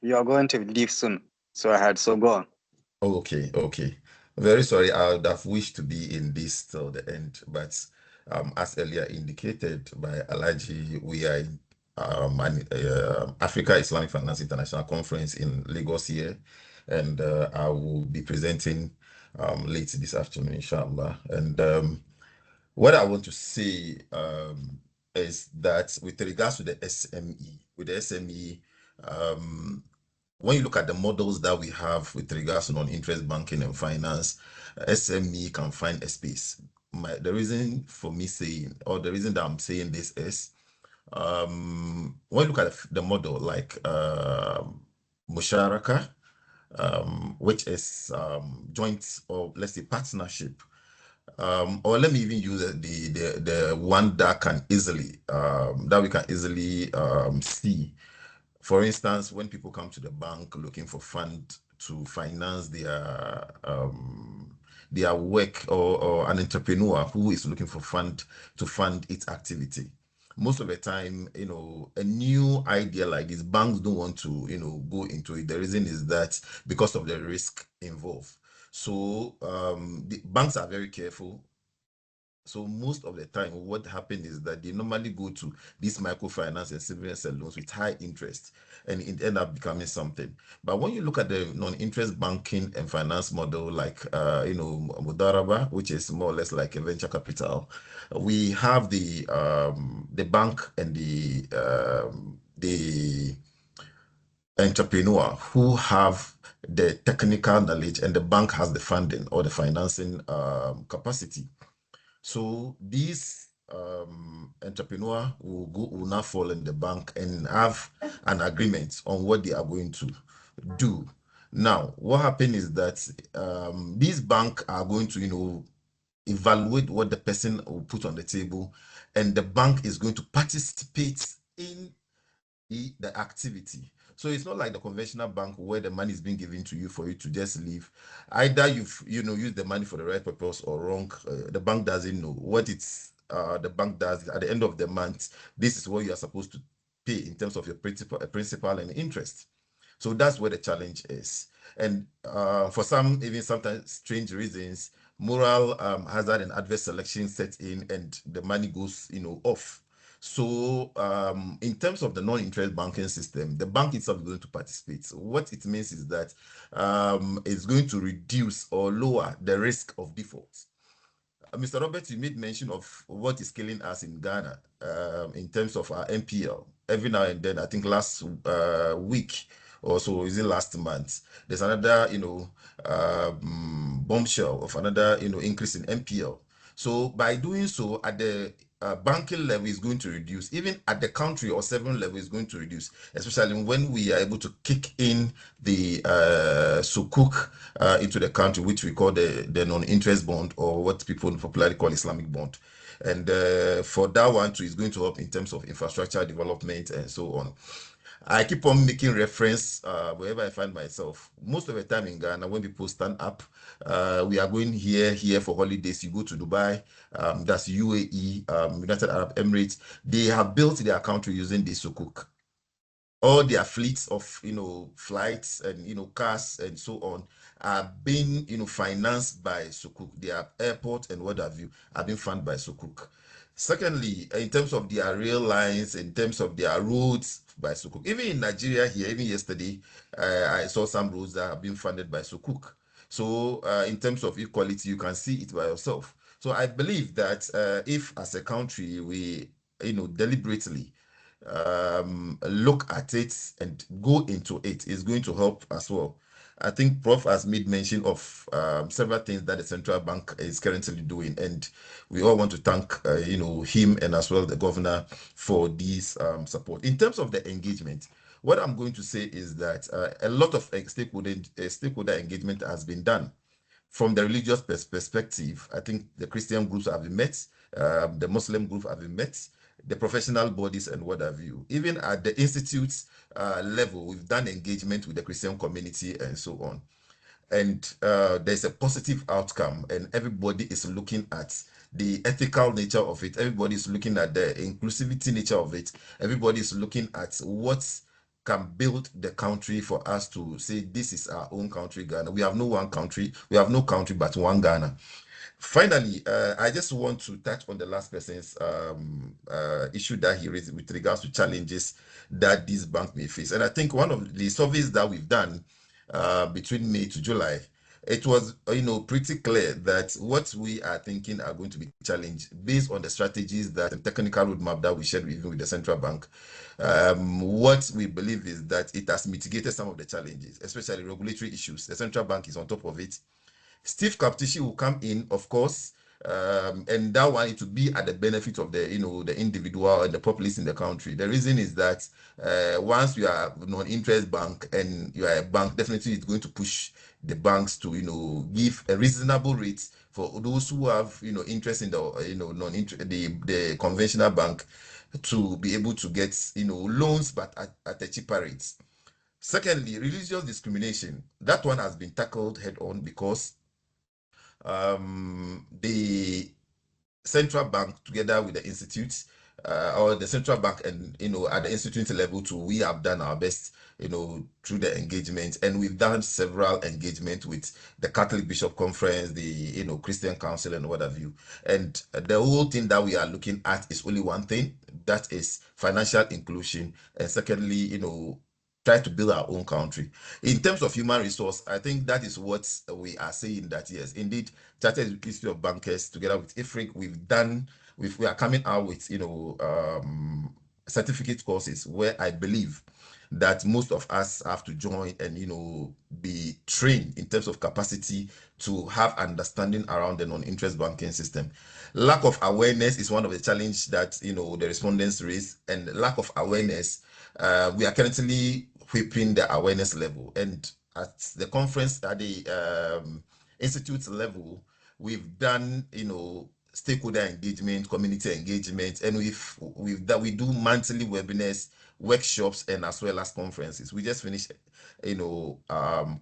You are going to leave soon, so I had so go on. Okay. Very sorry. I would have wished to be in this till the end, but as earlier indicated by Alaji, we are in Africa Islamic Finance International Conference in Lagos here, and I will be presenting late this afternoon, inshallah. And what I want to say is that with regards to the SME, when you look at the models that we have with regards to non-interest banking and finance, SME can find a space. The reason for me saying, or the reason that I'm saying this is, when you look at the model like Musharaka, which is joint, or let's say partnership, or let me even use the one that can easily we can easily see. For instance, when people come to the bank looking for fund to finance their work, or an entrepreneur who is looking for fund to fund its activity, most of the time, a new idea like this, banks don't want to, go into it. The reason is that because of the risk involved. So the banks are very careful. So most of the time, what happens is that they normally go to these microfinance and savings and loans with high interest, and it end up becoming something. But when you look at the non-interest banking and finance model, like Mudaraba, which is more or less like a venture capital, we have the bank and the entrepreneur who have the technical knowledge, and the bank has the funding or the financing capacity. So these entrepreneur will now fall in the bank and have an agreement on what they are going to do. Now, what happened is that these banks are going to, evaluate what the person will put on the table, and the bank is going to participate in the activity. So it's not like the conventional bank where the money is being given to you for you to just leave. Either you've used the money for the right purpose or wrong. The bank doesn't know what it's. The bank does at the end of the month. This is what you are supposed to pay in terms of your principal and interest. So that's where the challenge is. And for some, even sometimes strange reasons, moral hazard and adverse selection sets in, and the money goes off. So in terms of the non-interest banking system, the bank itself is going to participate. So what it means is that it's going to reduce or lower the risk of default. Mr. Robert, you made mention of what is killing us in Ghana in terms of our NPL. Every now and then, I think last week or so, is it last month, there's another, bombshell of another, increase in NPL. So by doing so, at the banking level is going to reduce, even at the country or sovereign level is going to reduce, especially when we are able to kick in the sukuk into the country, which we call the non-interest bond, or what people popularly call Islamic bond. And for that one too, is going to help in terms of infrastructure development and so on. I keep on making reference wherever I find myself. Most of the time in Ghana, when people stand up, we are going here for holidays. You go to Dubai, that's UAE, United Arab Emirates. They have built their country using the sukuk. All their fleets of flights and cars and so on are being financed by sukuk. Their airport and what have you are being funded by sukuk. Secondly, in terms of their rail lines, in terms of their roads by sukuk, even in Nigeria here, even yesterday, I saw some roads that have been funded by sukuk. So in terms of equality, you can see it by yourself. So I believe that if as a country we deliberately look at it and go into it, is going to help as well. I think Prof has made mention of several things that the central bank is currently doing, and we all want to thank him and as well the governor for this support. In terms of the engagement, what I'm going to say is that a lot of stakeholder engagement has been done. From the religious perspective, I think the Christian groups have been met, the Muslim group have been met, the professional bodies and what have you. Even at the institutes level, we've done engagement with the Christian community and so on. And there's a positive outcome, and everybody is looking at the ethical nature of it. Everybody is looking at the inclusivity nature of it. Everybody is looking at what can build the country for us to say this is our own country, Ghana. We have no one country. We have no country but one Ghana. Finally, I just want to touch on the last person's issue that he raised with regards to challenges that this bank may face. And I think one of the surveys that we've done between May to July, it was pretty clear that what we are thinking are going to be challenged based on the strategies that and technical roadmap that we shared even with the central bank. What we believe is that it has mitigated some of the challenges, especially regulatory issues. The central bank is on top of it. Steve Kaptishi will come in, of course, and that one it will be at the benefit of the the individual and the populace in the country. The reason is that once you are non-interest bank and you are a bank, definitely it's going to push the banks to give a reasonable rate for those who have interest in the the conventional bank to be able to get loans, but at a cheaper rate. Secondly, religious discrimination. That one has been tackled head on because the central bank, together with the institutes, or the central bank, and at the institute level too, we have done our best, through the engagement, and we've done several engagements with the Catholic Bishop Conference, the Christian Council, and what have you. And the whole thing that we are looking at is only one thing, that is financial inclusion, and secondly, try to build our own country. In terms of human resource, I think that is what we are saying, that yes, indeed, Chartered Institute of Bankers, together with IFRIC, we are coming out with certificate courses where I believe that most of us have to join and be trained in terms of capacity to have understanding around the non-interest banking system. Lack of awareness is one of the challenges that the respondents raise, and lack of awareness, we are currently whipping the awareness level, and at the conference, at the institute level, we've done stakeholder engagement, community engagement, and we do monthly webinars, workshops, and as well as conferences. We just finished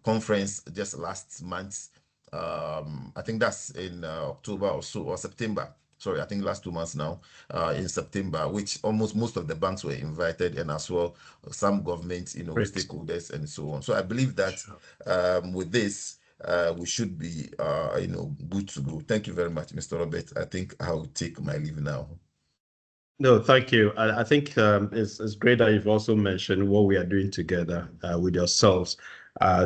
conference just last month. I think that's in October or so, or September. Sorry, I think last 2 months now, in September, which almost most of the banks were invited, and as well some government stakeholders and so on. So I believe that with this, we should be good to go. Thank you very much, Mr. Robert. I think I'll take my leave now. No, thank you. I think it's great that you've also mentioned what we are doing together with yourselves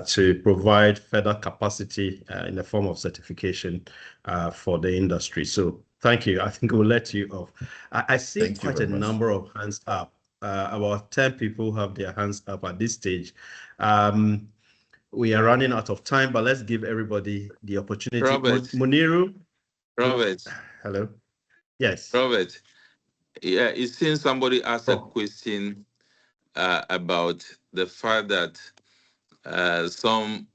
to provide further capacity in the form of certification for the industry. So thank you. I think we'll let you off. I see quite a number of hands up. About 10 people have their hands up at this stage. We are running out of time, but let's give everybody the opportunity. Robert. Muniru. Robert. Hello. Yes. Robert. Yeah, it seems somebody asked a question about the fact that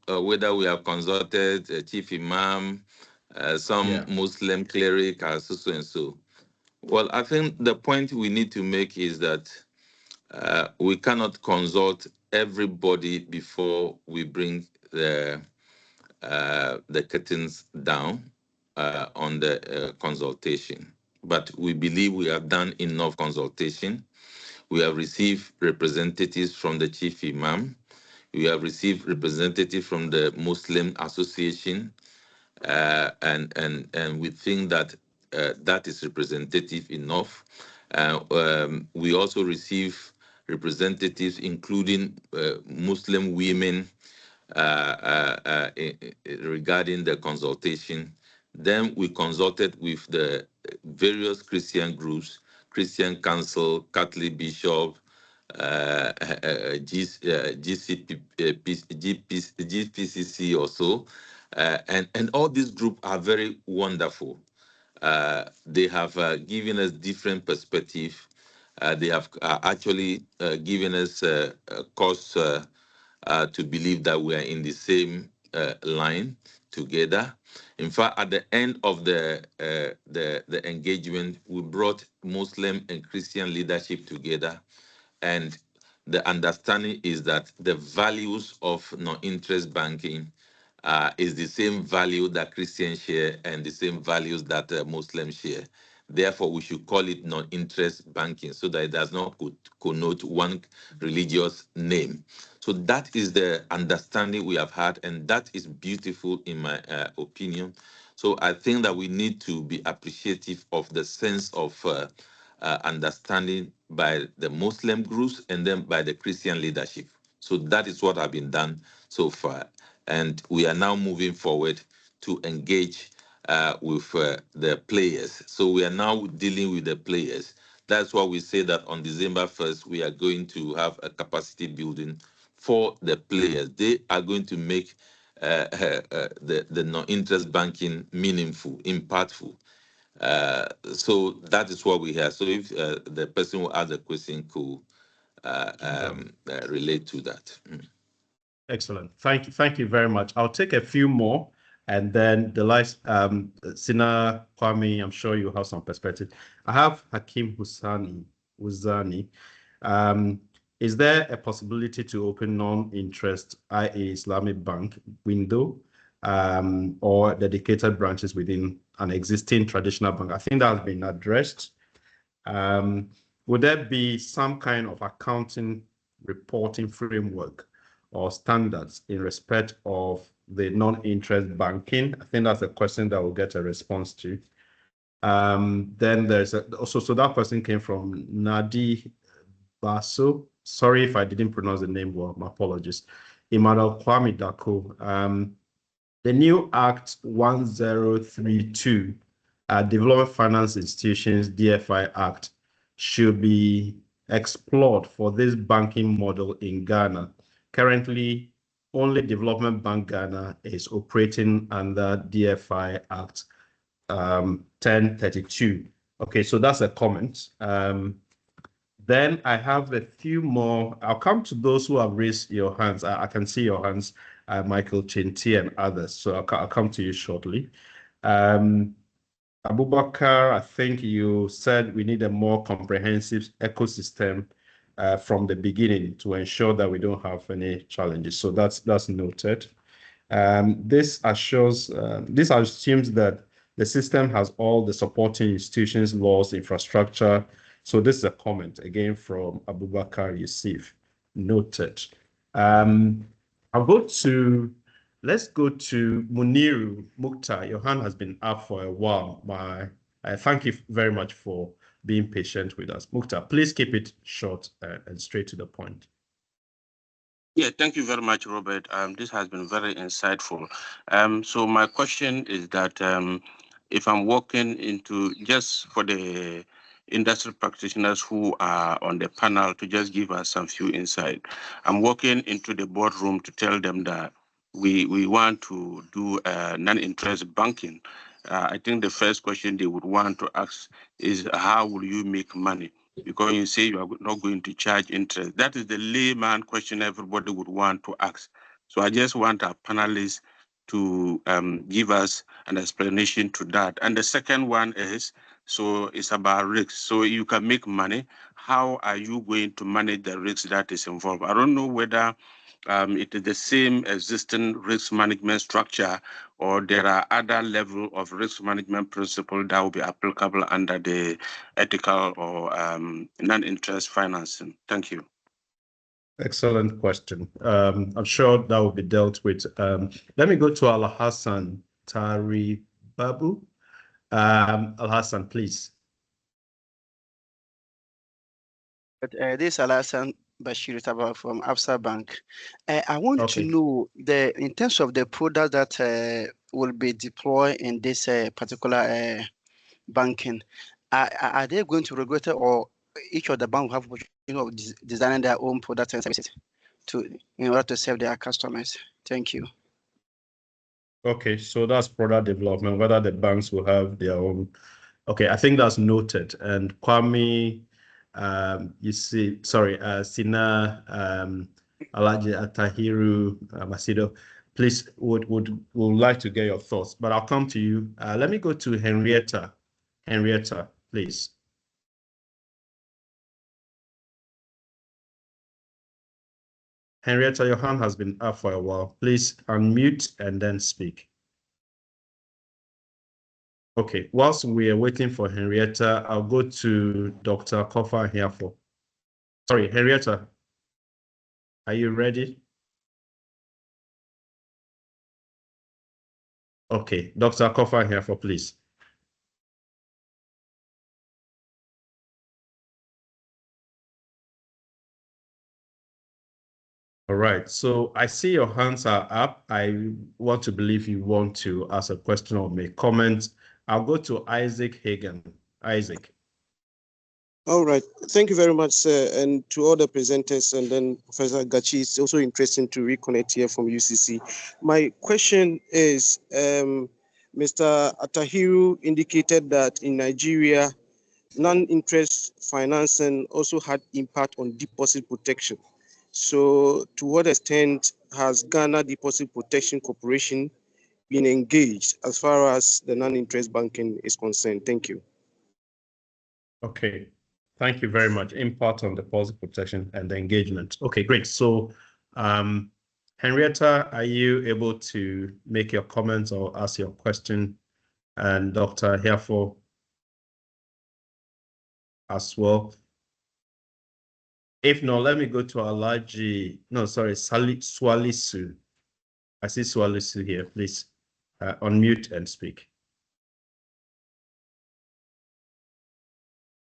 whether we have consulted Chief Imam, some Muslim cleric, so and so. Well, I think the point we need to make is that we cannot consult everybody before we bring the curtains down on the consultation. But we believe we have done enough consultation. We have received representatives from the Chief Imam. We have received representatives from the Muslim Association, and we think that that is representative enough. We also receive representatives, including Muslim women, regarding the consultation. Then we consulted with the various Christian groups, Christian Council, Catholic Bishop, GPCC or so, and all these groups are very wonderful. They have given us different perspectives. They have actually given us cause to believe that we are in the same line together. In fact, at the end of the engagement, we brought Muslim and Christian leadership together, and the understanding is that the values of non-interest banking is the same value that Christians share and the same values that Muslims share. Therefore, we should call it non-interest banking so that it does not connote one religious name. So that is the understanding we have had, and that is beautiful in my opinion. So I think that we need to be appreciative of the sense of understanding by the Muslim groups and then by the Christian leadership. So that is what has been done so far. And we are now moving forward to engage with the players. So we are now dealing with the players. That's why we say that on December 1st, we are going to have a capacity building for the players. They are going to make the non-interest banking meaningful, impactful. So that is what we have. So if the person who asked the question could relate to that. Excellent. Thank you very much. I'll take a few more, and then the last, Sina Kwame, I'm sure you have some perspective. I have Hakim Husani. Is there a possibility to open non-interest, i.e. Islamic bank window, or dedicated branches within an existing traditional bank? I think that has been addressed. Would there be some kind of accounting reporting framework or standards in respect of the non-interest banking? I think that's a question that we'll get a response to. Then there's also, so that person came from Nadi Baso. Sorry if I didn't pronounce the name well, my apologies. Emmanuel Kwame Dako. The new Act 1032, Development Finance Institutions, DFI Act, should be explored for this banking model in Ghana. Currently, only Development Bank Ghana is operating under DFI Act 1032. Okay, so that's a comment. Then I have a few more. I'll come to those who have raised your hands. I can see your hands, Michael Chinti and others. So I'll come to you shortly. Abubakar, I think you said we need a more comprehensive ecosystem from the beginning to ensure that we don't have any challenges. So that's noted. This assumes that the system has all the supporting institutions, laws, infrastructure. So this is a comment again from Abubakar Yusuf. Noted. Let's go to Muniru Mukhtar. Your hand has been up for a while. I thank you very much for being patient with us. Mukhtar, please keep it short and straight to the point. Yeah, thank you very much, Robert. This has been very insightful. So my question is that if I'm walking into, just for the industry practitioners who are on the panel to just give us some few insight, I'm walking into the boardroom to tell them that we want to do non-interest banking. I think the first question they would want to ask is, how will you make money? Because you say you are not going to charge interest. That is the layman question everybody would want to ask. So I just want our panelists to give us an explanation to that. And the second one is, so it's about risks. So you can make money. How are you going to manage the risks that is involved? I don't know whether it is the same existing risk management structure, or there are other level of risk management principle that will be applicable under the ethical or non-interest financing. Thank you. Excellent question. I'm sure that will be dealt with. Let me go to Al-Hassan Tari Babu. Al-Hassan, please. This is Al-Hassan Bashir Taba from Absa Bank. I want to know in terms of the product that will be deployed in this particular banking. Are they going to regulate it, or each of the bank will have designing their own products and services in order to serve their customers? Thank you. Okay, so that's product development, whether the banks will have their own. Okay, I think that's noted. And Kwame, Sina, Alaji Atahiru, Masido, please would like to get your thoughts, but I'll come to you. Let me go to Henrietta. Henrietta, please. Henrietta, your hand has been up for a while. Please unmute and then speak. Okay, whilst we are waiting for Henrietta, I'll go to Dr. Kofa here for. Sorry, Henrietta, are you ready? Okay, Dr. Kofa here for, please. All right, so I see your hands are up. I want to believe you want to ask a question or make comments. I'll go to Isaac Hagan. Isaac. All right, thank you very much, sir, and to all the presenters, and then Professor Gachi. It's also interesting to reconnect here from UCC. My question is, Mr. Atahiru indicated that in Nigeria, non-interest financing also had impact on deposit protection. So to what extent has Ghana Deposit Protection Corporation been engaged as far as the non-interest banking is concerned? Thank you. Okay, thank you very much. Impact on deposit protection and the engagement. Okay, great. So Henrietta, are you able to make your comments or ask your question? And Dr. Hereford. as well. If not, let me go to Alaji. No, sorry, Swalisu. I see Swalisu here. Please unmute and speak.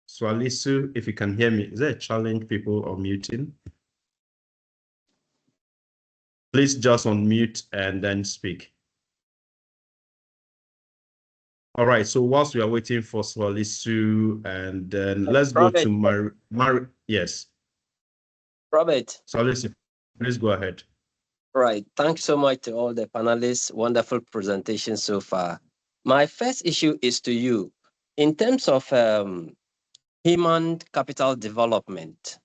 Swalisu, if you can hear me, is there a challenge people unmuting? Please just unmute and then speak. All right, so whilst we are waiting for Swalisu, and then let's go to Mari. Yes. Robert. Swalisu, please go ahead. Right. Thanks so much to all the panelists. Wonderful presentation so far. My first issue is to you. In terms of human capital development,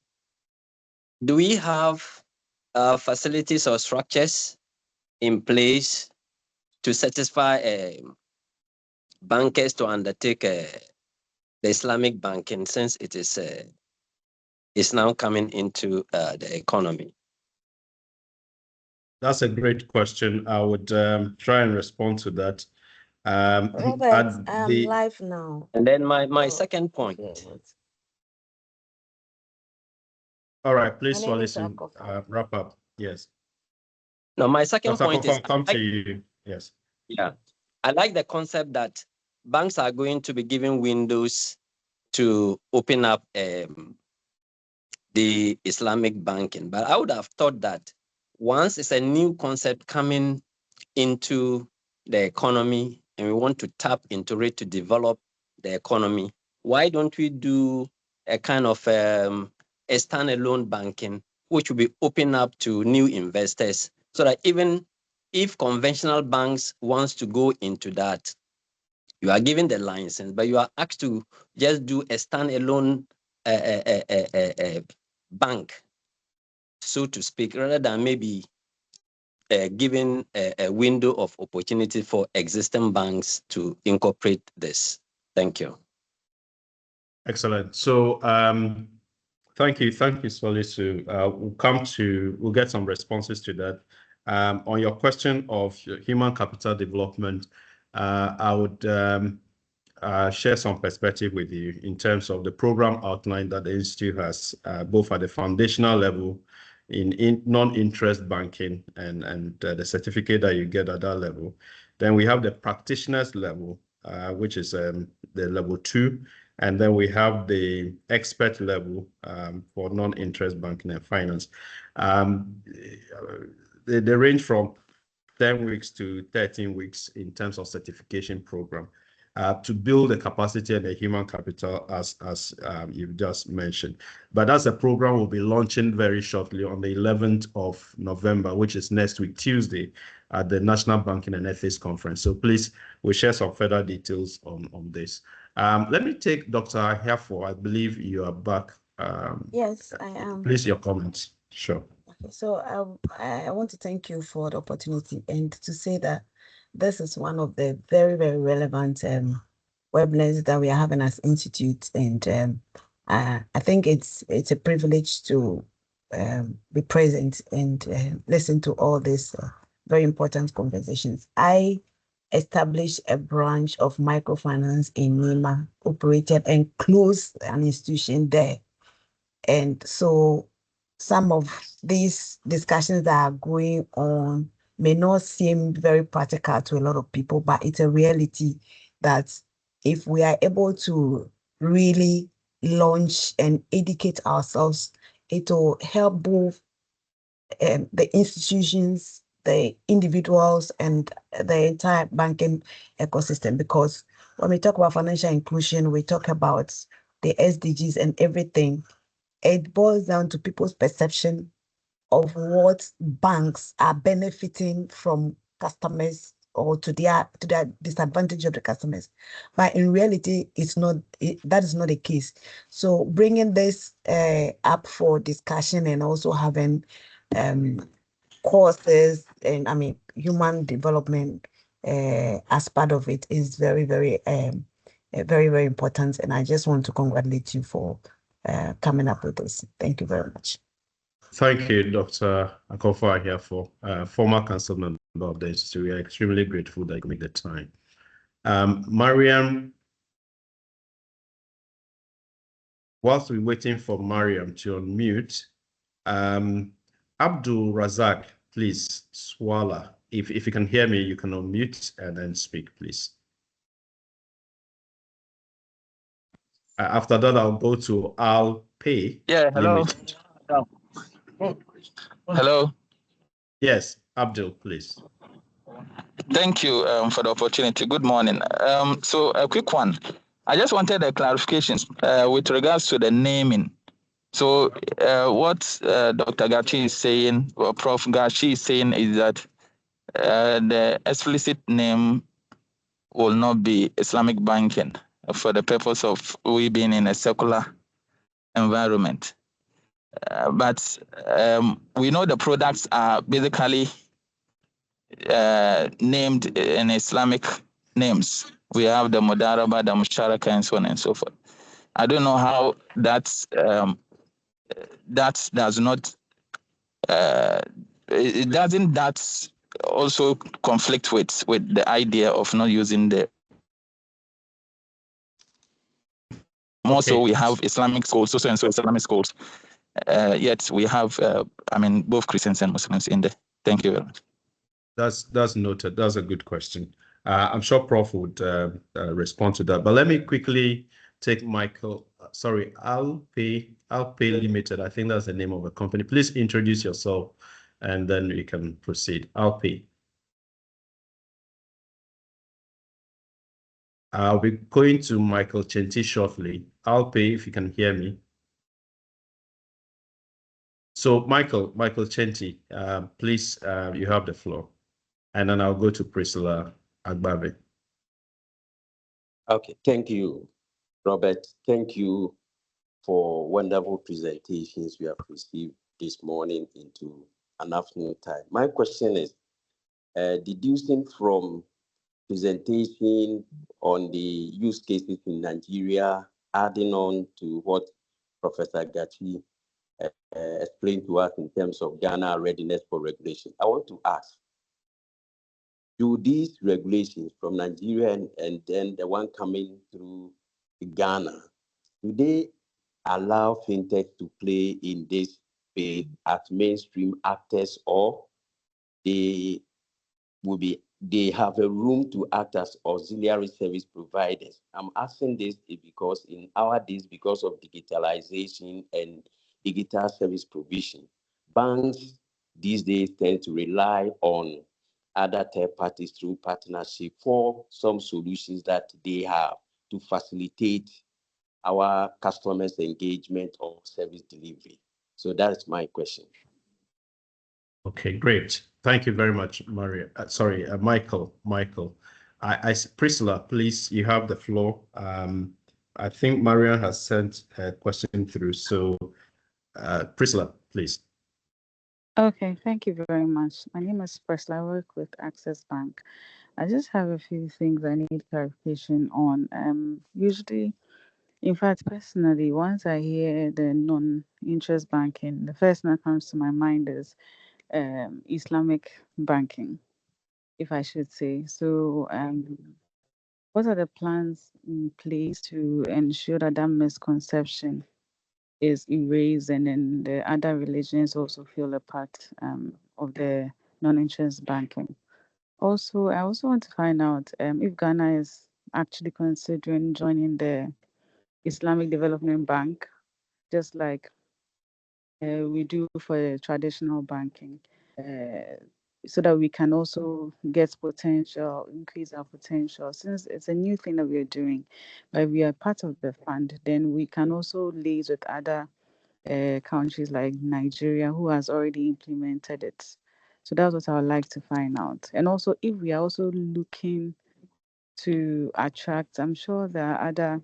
do we have facilities or structures in place to satisfy bankers to undertake the Islamic banking, since it is now coming into the economy? That's a great question. I would try and respond to that. Robert, I'm live now. And then my second point. All right, please, Swalisu, wrap up. Yes. No, my second point is come to you. Yes. Yeah, I like the concept that banks are going to be given windows to open up the Islamic banking, but I would have thought that once it's a new concept coming into the economy and we want to tap into it to develop the economy, why don't we do a kind of a standalone banking, which will be open up to new investors, so that even if conventional banks wants to go into that, you are given the license, but you are asked to just do a standalone bank, so to speak, rather than maybe giving a window of opportunity for existing banks to incorporate this. Thank you. Excellent. So thank you, Swalisu. We'll get some responses to that. On your question of human capital development, I would share some perspective with you in terms of the program outline that the Institute has, both at the foundational level, in non-interest banking, and the certificate that you get at that level. Then we have the practitioners level, which is the level 2, and then we have the expert level for non-interest banking and finance. They range from 10 weeks to 13 weeks in terms of certification program to build the capacity and the human capital, as you've just mentioned. But that's a program we'll be launching very shortly on the 11th of November, which is next week, Tuesday, at the National Banking and Ethics Conference. So please, we'll share some further details on this. Let me take Dr. Ahiafo. I believe you are back. Yes, I am. Please, your comments. Sure. Okay, so I want to thank you for the opportunity and to say that this is one of the very, very relevant webinars that we are having as Institute, and I think it's a privilege to be present and listen to all these very important conversations. I established a branch of microfinance in Nima, operated and closed an institution there, and so some of these discussions that are going on may not seem very practical to a lot of people, but it's a reality that if we are able to really launch and educate ourselves, it will help both the institutions, the individuals, and the entire banking ecosystem. Because when we talk about financial inclusion, we talk about the SDGs and everything. It boils down to people's perception of what banks are benefiting from customers, or to their disadvantage of the customers. But in reality, that is not the case. So bringing this up for discussion and also having courses and human development as part of it is very, very, very, very important. And I just want to congratulate you for coming up with this. Thank you very much. Thank you, Dr. Akofo-Ahiafo, former council member of the Institute. We are extremely grateful that you make the time. Mariam whilst we're waiting for Mariam to unmute, Abdul Razak, please, Swala. If you can hear me, you can unmute and then speak, please. After that, I'll go to Al Pay. Yeah, hello. Hello. Yes, Abdul, please. Thank you for the opportunity. Good morning. So a quick one. I just wanted a clarification with regards to the naming. So what Dr. Gachi is saying, or Prof. Gachi is saying, is that the explicit name will not be Islamic banking for the purpose of we being in a secular environment. But we know the products are basically named in Islamic names. We have the Mudaraba, the Musharaka, and so on and so forth. I don't know how that does not, doesn't that also conflict with the idea of not using the, more so we have Islamic schools, so and so Islamic schools, yet we have, both Christians and Muslims in there. Thank you very much. That's noted. That's a good question. I'm sure Prof would respond to that. But let me quickly take Michael. Sorry, Alpay Limited. I think that's the name of the company. Please introduce yourself, and then we can proceed. Alpay. I'll be going to Michael Chenti shortly. Alpay, if you can hear me. So Michael Chenti, please, you have the floor. And then I'll go to Priscilla Agbabe. Okay, thank you, Robert. Thank you for wonderful presentations we have received this morning into an afternoon time. My question is, deducing from presentation on the use cases in Nigeria, adding on to what Professor Gachi explained to us in terms of Ghana readiness for regulation, I want to ask, do these regulations from Nigeria and then the one coming through Ghana, do they allow fintech to play in this space as mainstream actors, or they have a room to act as auxiliary service providers? I'm asking this because in our days, because of digitalization and digital service provision, banks these days tend to rely on other third parties through partnership for some solutions that they have to facilitate our customers' engagement or service delivery. So that's my question. Okay, great. Thank you very much, Michael. Priscilla, please, you have the floor. I think Marian has sent her question through. So Priscilla, please. Okay, thank you very much. My name is Priscilla. I work with Access Bank. I just have a few things I need clarification on. Usually, in fact, personally, once I hear the non-interest banking, the first thing that comes to my mind is Islamic banking, if I should say. So, what are the plans in place to ensure that that misconception is erased and then the other religions also feel a part of the non-interest banking? Also, I also want to find out if Ghana is actually considering joining the Islamic Development Bank, just like we do for the traditional banking, so that we can also get potential, increase our potential. Since it's a new thing that we are doing, but we are part of the fund, then we can also liaise with other countries like Nigeria who has already implemented it. So that's what I would like to find out. And also, if we are also looking to attract, I'm sure there are other,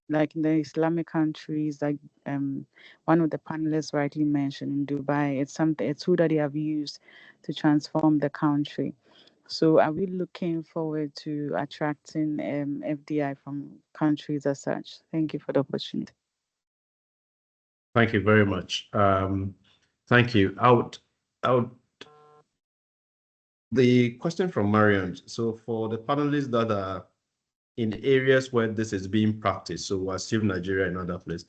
like in the Islamic countries, like one of the panelists rightly mentioned in Dubai, it's a tool that they have used to transform the country. So are we looking forward to attracting FDI from countries as such? Thank you for the opportunity. Thank you very much. Thank you. The question from Marian. So for the panelists that are in areas where this is being practiced, so we assume Nigeria and other places,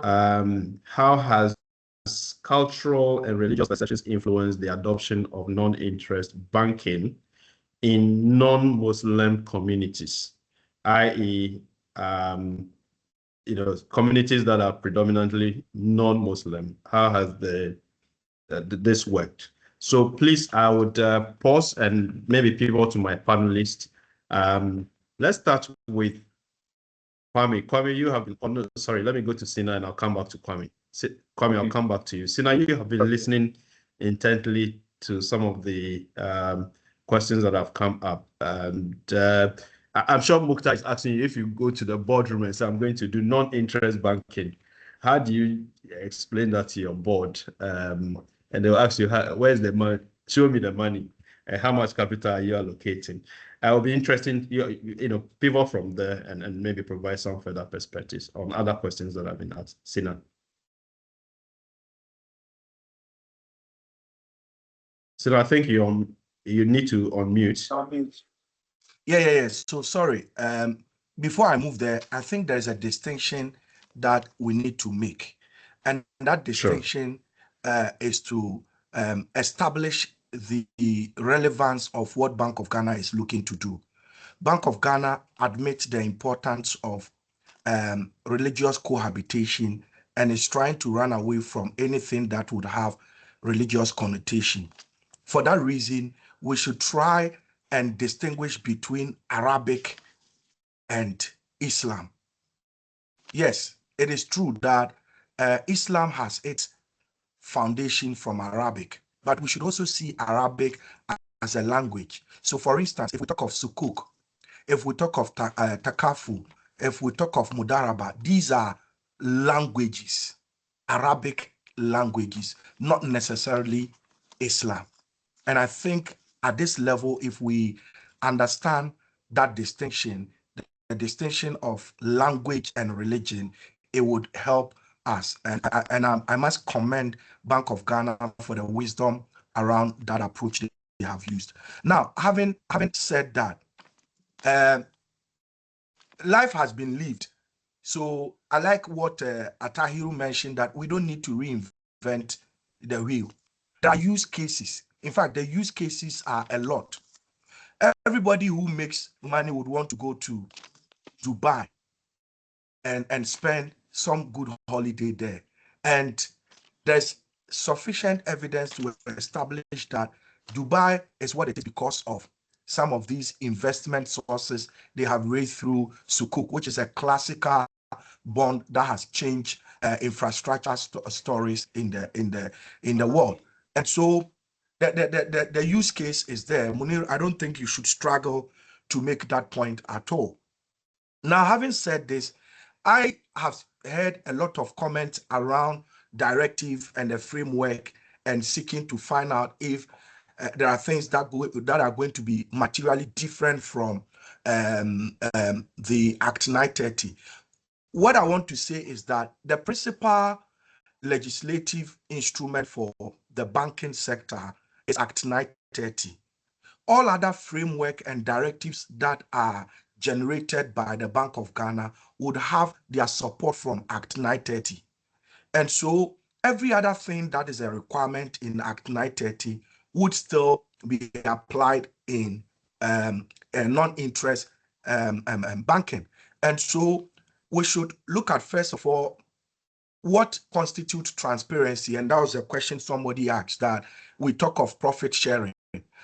how has cultural and religious perceptions influenced the adoption of non-interest banking in non-Muslim communities, i.e., communities that are predominantly non-Muslim? How has this worked? So please, I would pause and maybe pivot to my panelists. Let's start with Kwame. Kwame, you have been, oh no, sorry, let me go to Sina and I'll come back to Kwame. Kwame, I'll come back to you. Sina, you have been listening intently to some of the questions that have come up. And I'm sure Mukhtar is asking you, if you go to the boardroom and say, I'm going to do non-interest banking, how do you explain that to your board? And they'll ask you, where's the money? Show me the money. And how much capital are you allocating? I'll be interested, pivot from there and maybe provide some further perspectives on other questions that have been asked. Sina. Sina, I think you need to unmute. Yeah. So sorry. Before I move there, I think there's a distinction that we need to make. And that distinction is to establish the relevance of what Bank of Ghana is looking to do. Bank of Ghana admits the importance of religious cohabitation and is trying to run away from anything that would have religious connotation. For that reason, we should try and distinguish between Arabic and Islam. Yes, it is true that Islam has its foundation from Arabic, but we should also see Arabic as a language. So for instance, if we talk of sukuk, if we talk of takafu, if we talk of mudaraba, these are languages, Arabic languages, not necessarily Islam. And I think at this level, if we understand that distinction, the distinction of language and religion, it would help us. And I must commend Bank of Ghana for the wisdom around that approach they have used. Now, having said that, life has been lived. So I like what Atahiru mentioned, that we don't need to reinvent the wheel. There are use cases. In fact, the use cases are a lot. Everybody who makes money would want to go to Dubai and spend some good holiday there. And there's sufficient evidence to establish that Dubai is what it is because of some of these investment sources they have raised through Sukuk, which is a classical bond that has changed infrastructure stories in the world. And so the use case is there. Munir, I don't think you should struggle to make that point at all. Now, having said this, I have heard a lot of comments around directive and the framework and seeking to find out if there are things that are going to be materially different from the Act 930. What I want to say is that the principal legislative instrument for the banking sector is Act 930. All other framework and directives that are generated by the Bank of Ghana would have their support from Act 930. And so every other thing that is a requirement in Act 930 would still be applied in a non-interest banking. And so we should look at, first of all, what constitutes transparency. And that was a question somebody asked, that we talk of profit sharing.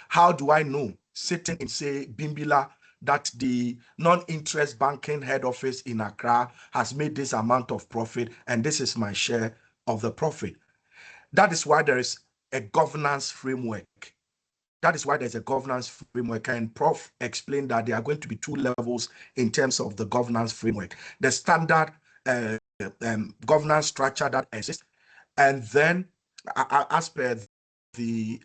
How do I know, sitting in, say, Bimbila, that the non-interest banking head office in Accra has made this amount of profit and this is my share of the profit? That is why there is a governance framework. That is why there's a governance framework. And Prof explained that there are going to be two levels in terms of the governance framework. The standard governance structure that exists, and then as per the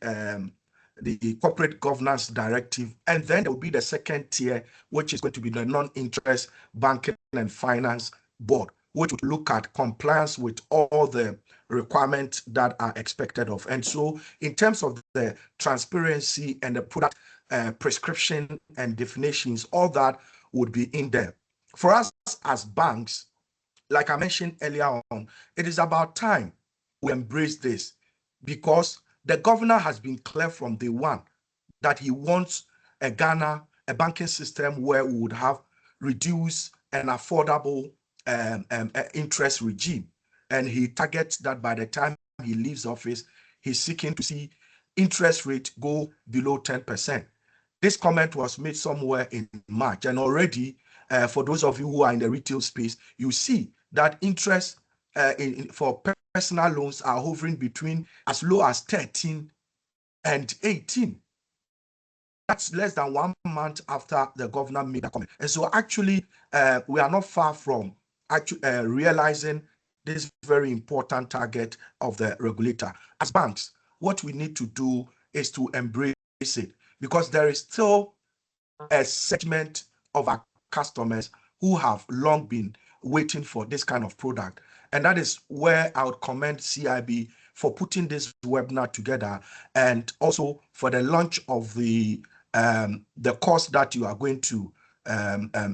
corporate governance directive, and then there will be the second tier, which is going to be the non-interest banking and finance board, which would look at compliance with all the requirements that are expected of. And so in terms of the transparency and the product prescription and definitions, all that would be in there. For us as banks, like I mentioned earlier on, it is about time we embrace this, because the governor has been clear from day one that he wants a banking system where we would have reduced and affordable interest regime. And he targets that by the time he leaves office, he's seeking to see interest rate go below 10%. This comment was made somewhere in March, and already for those of you who are in the retail space, you see that interest for personal loans are hovering between as low as 13 and 18. That's less than 1 month after the governor made that comment. And so actually, we are not far from realizing this very important target of the regulator. As banks, what we need to do is to embrace it, because there is still a segment of our customers who have long been waiting for this kind of product. And that is where I would commend CIB for putting this webinar together, and also for the launch of the course that you are going to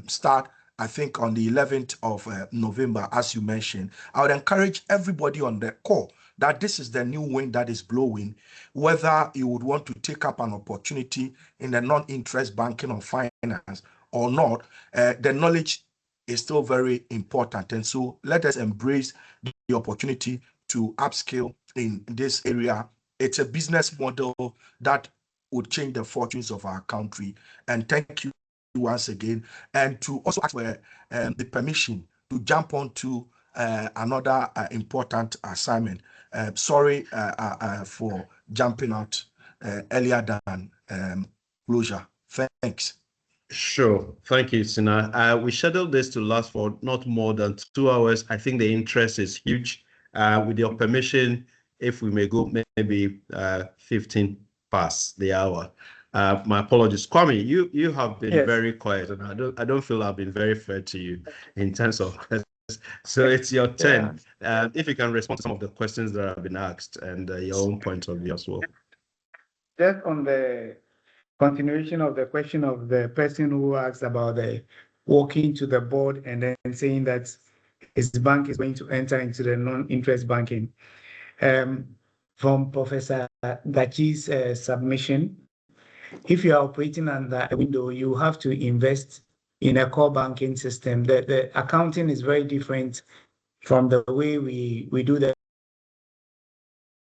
start, I think, on the 11th of November, as you mentioned. I would encourage everybody on the call that this is the new wind that is blowing, whether you would want to take up an opportunity in the non-interest banking or finance or not, the knowledge is still very important. And so let us embrace the opportunity to upskill in this area. It's a business model that would change the fortunes of our country. And thank you once again. And to also ask for the permission to jump onto another important assignment. Sorry for jumping out earlier than closure. Thanks. Sure. Thank you, Sina. We scheduled this to last for not more than 2 hours. I think the interest is huge. With your permission, if we may go maybe 15 past the hour. My apologies. Kwame, you have been very quiet, and I don't feel I've been very fair to you in terms of so it's your turn. If you can respond to some of the questions that have been asked and your own point of view as well. Just on the continuation of the question of the person who asked about the walking to the board and then saying that his bank is going to enter into the non-interest banking. From Professor Gachi's submission, if you are operating under a window, you have to invest in a core banking system. The accounting is very different from the way we do the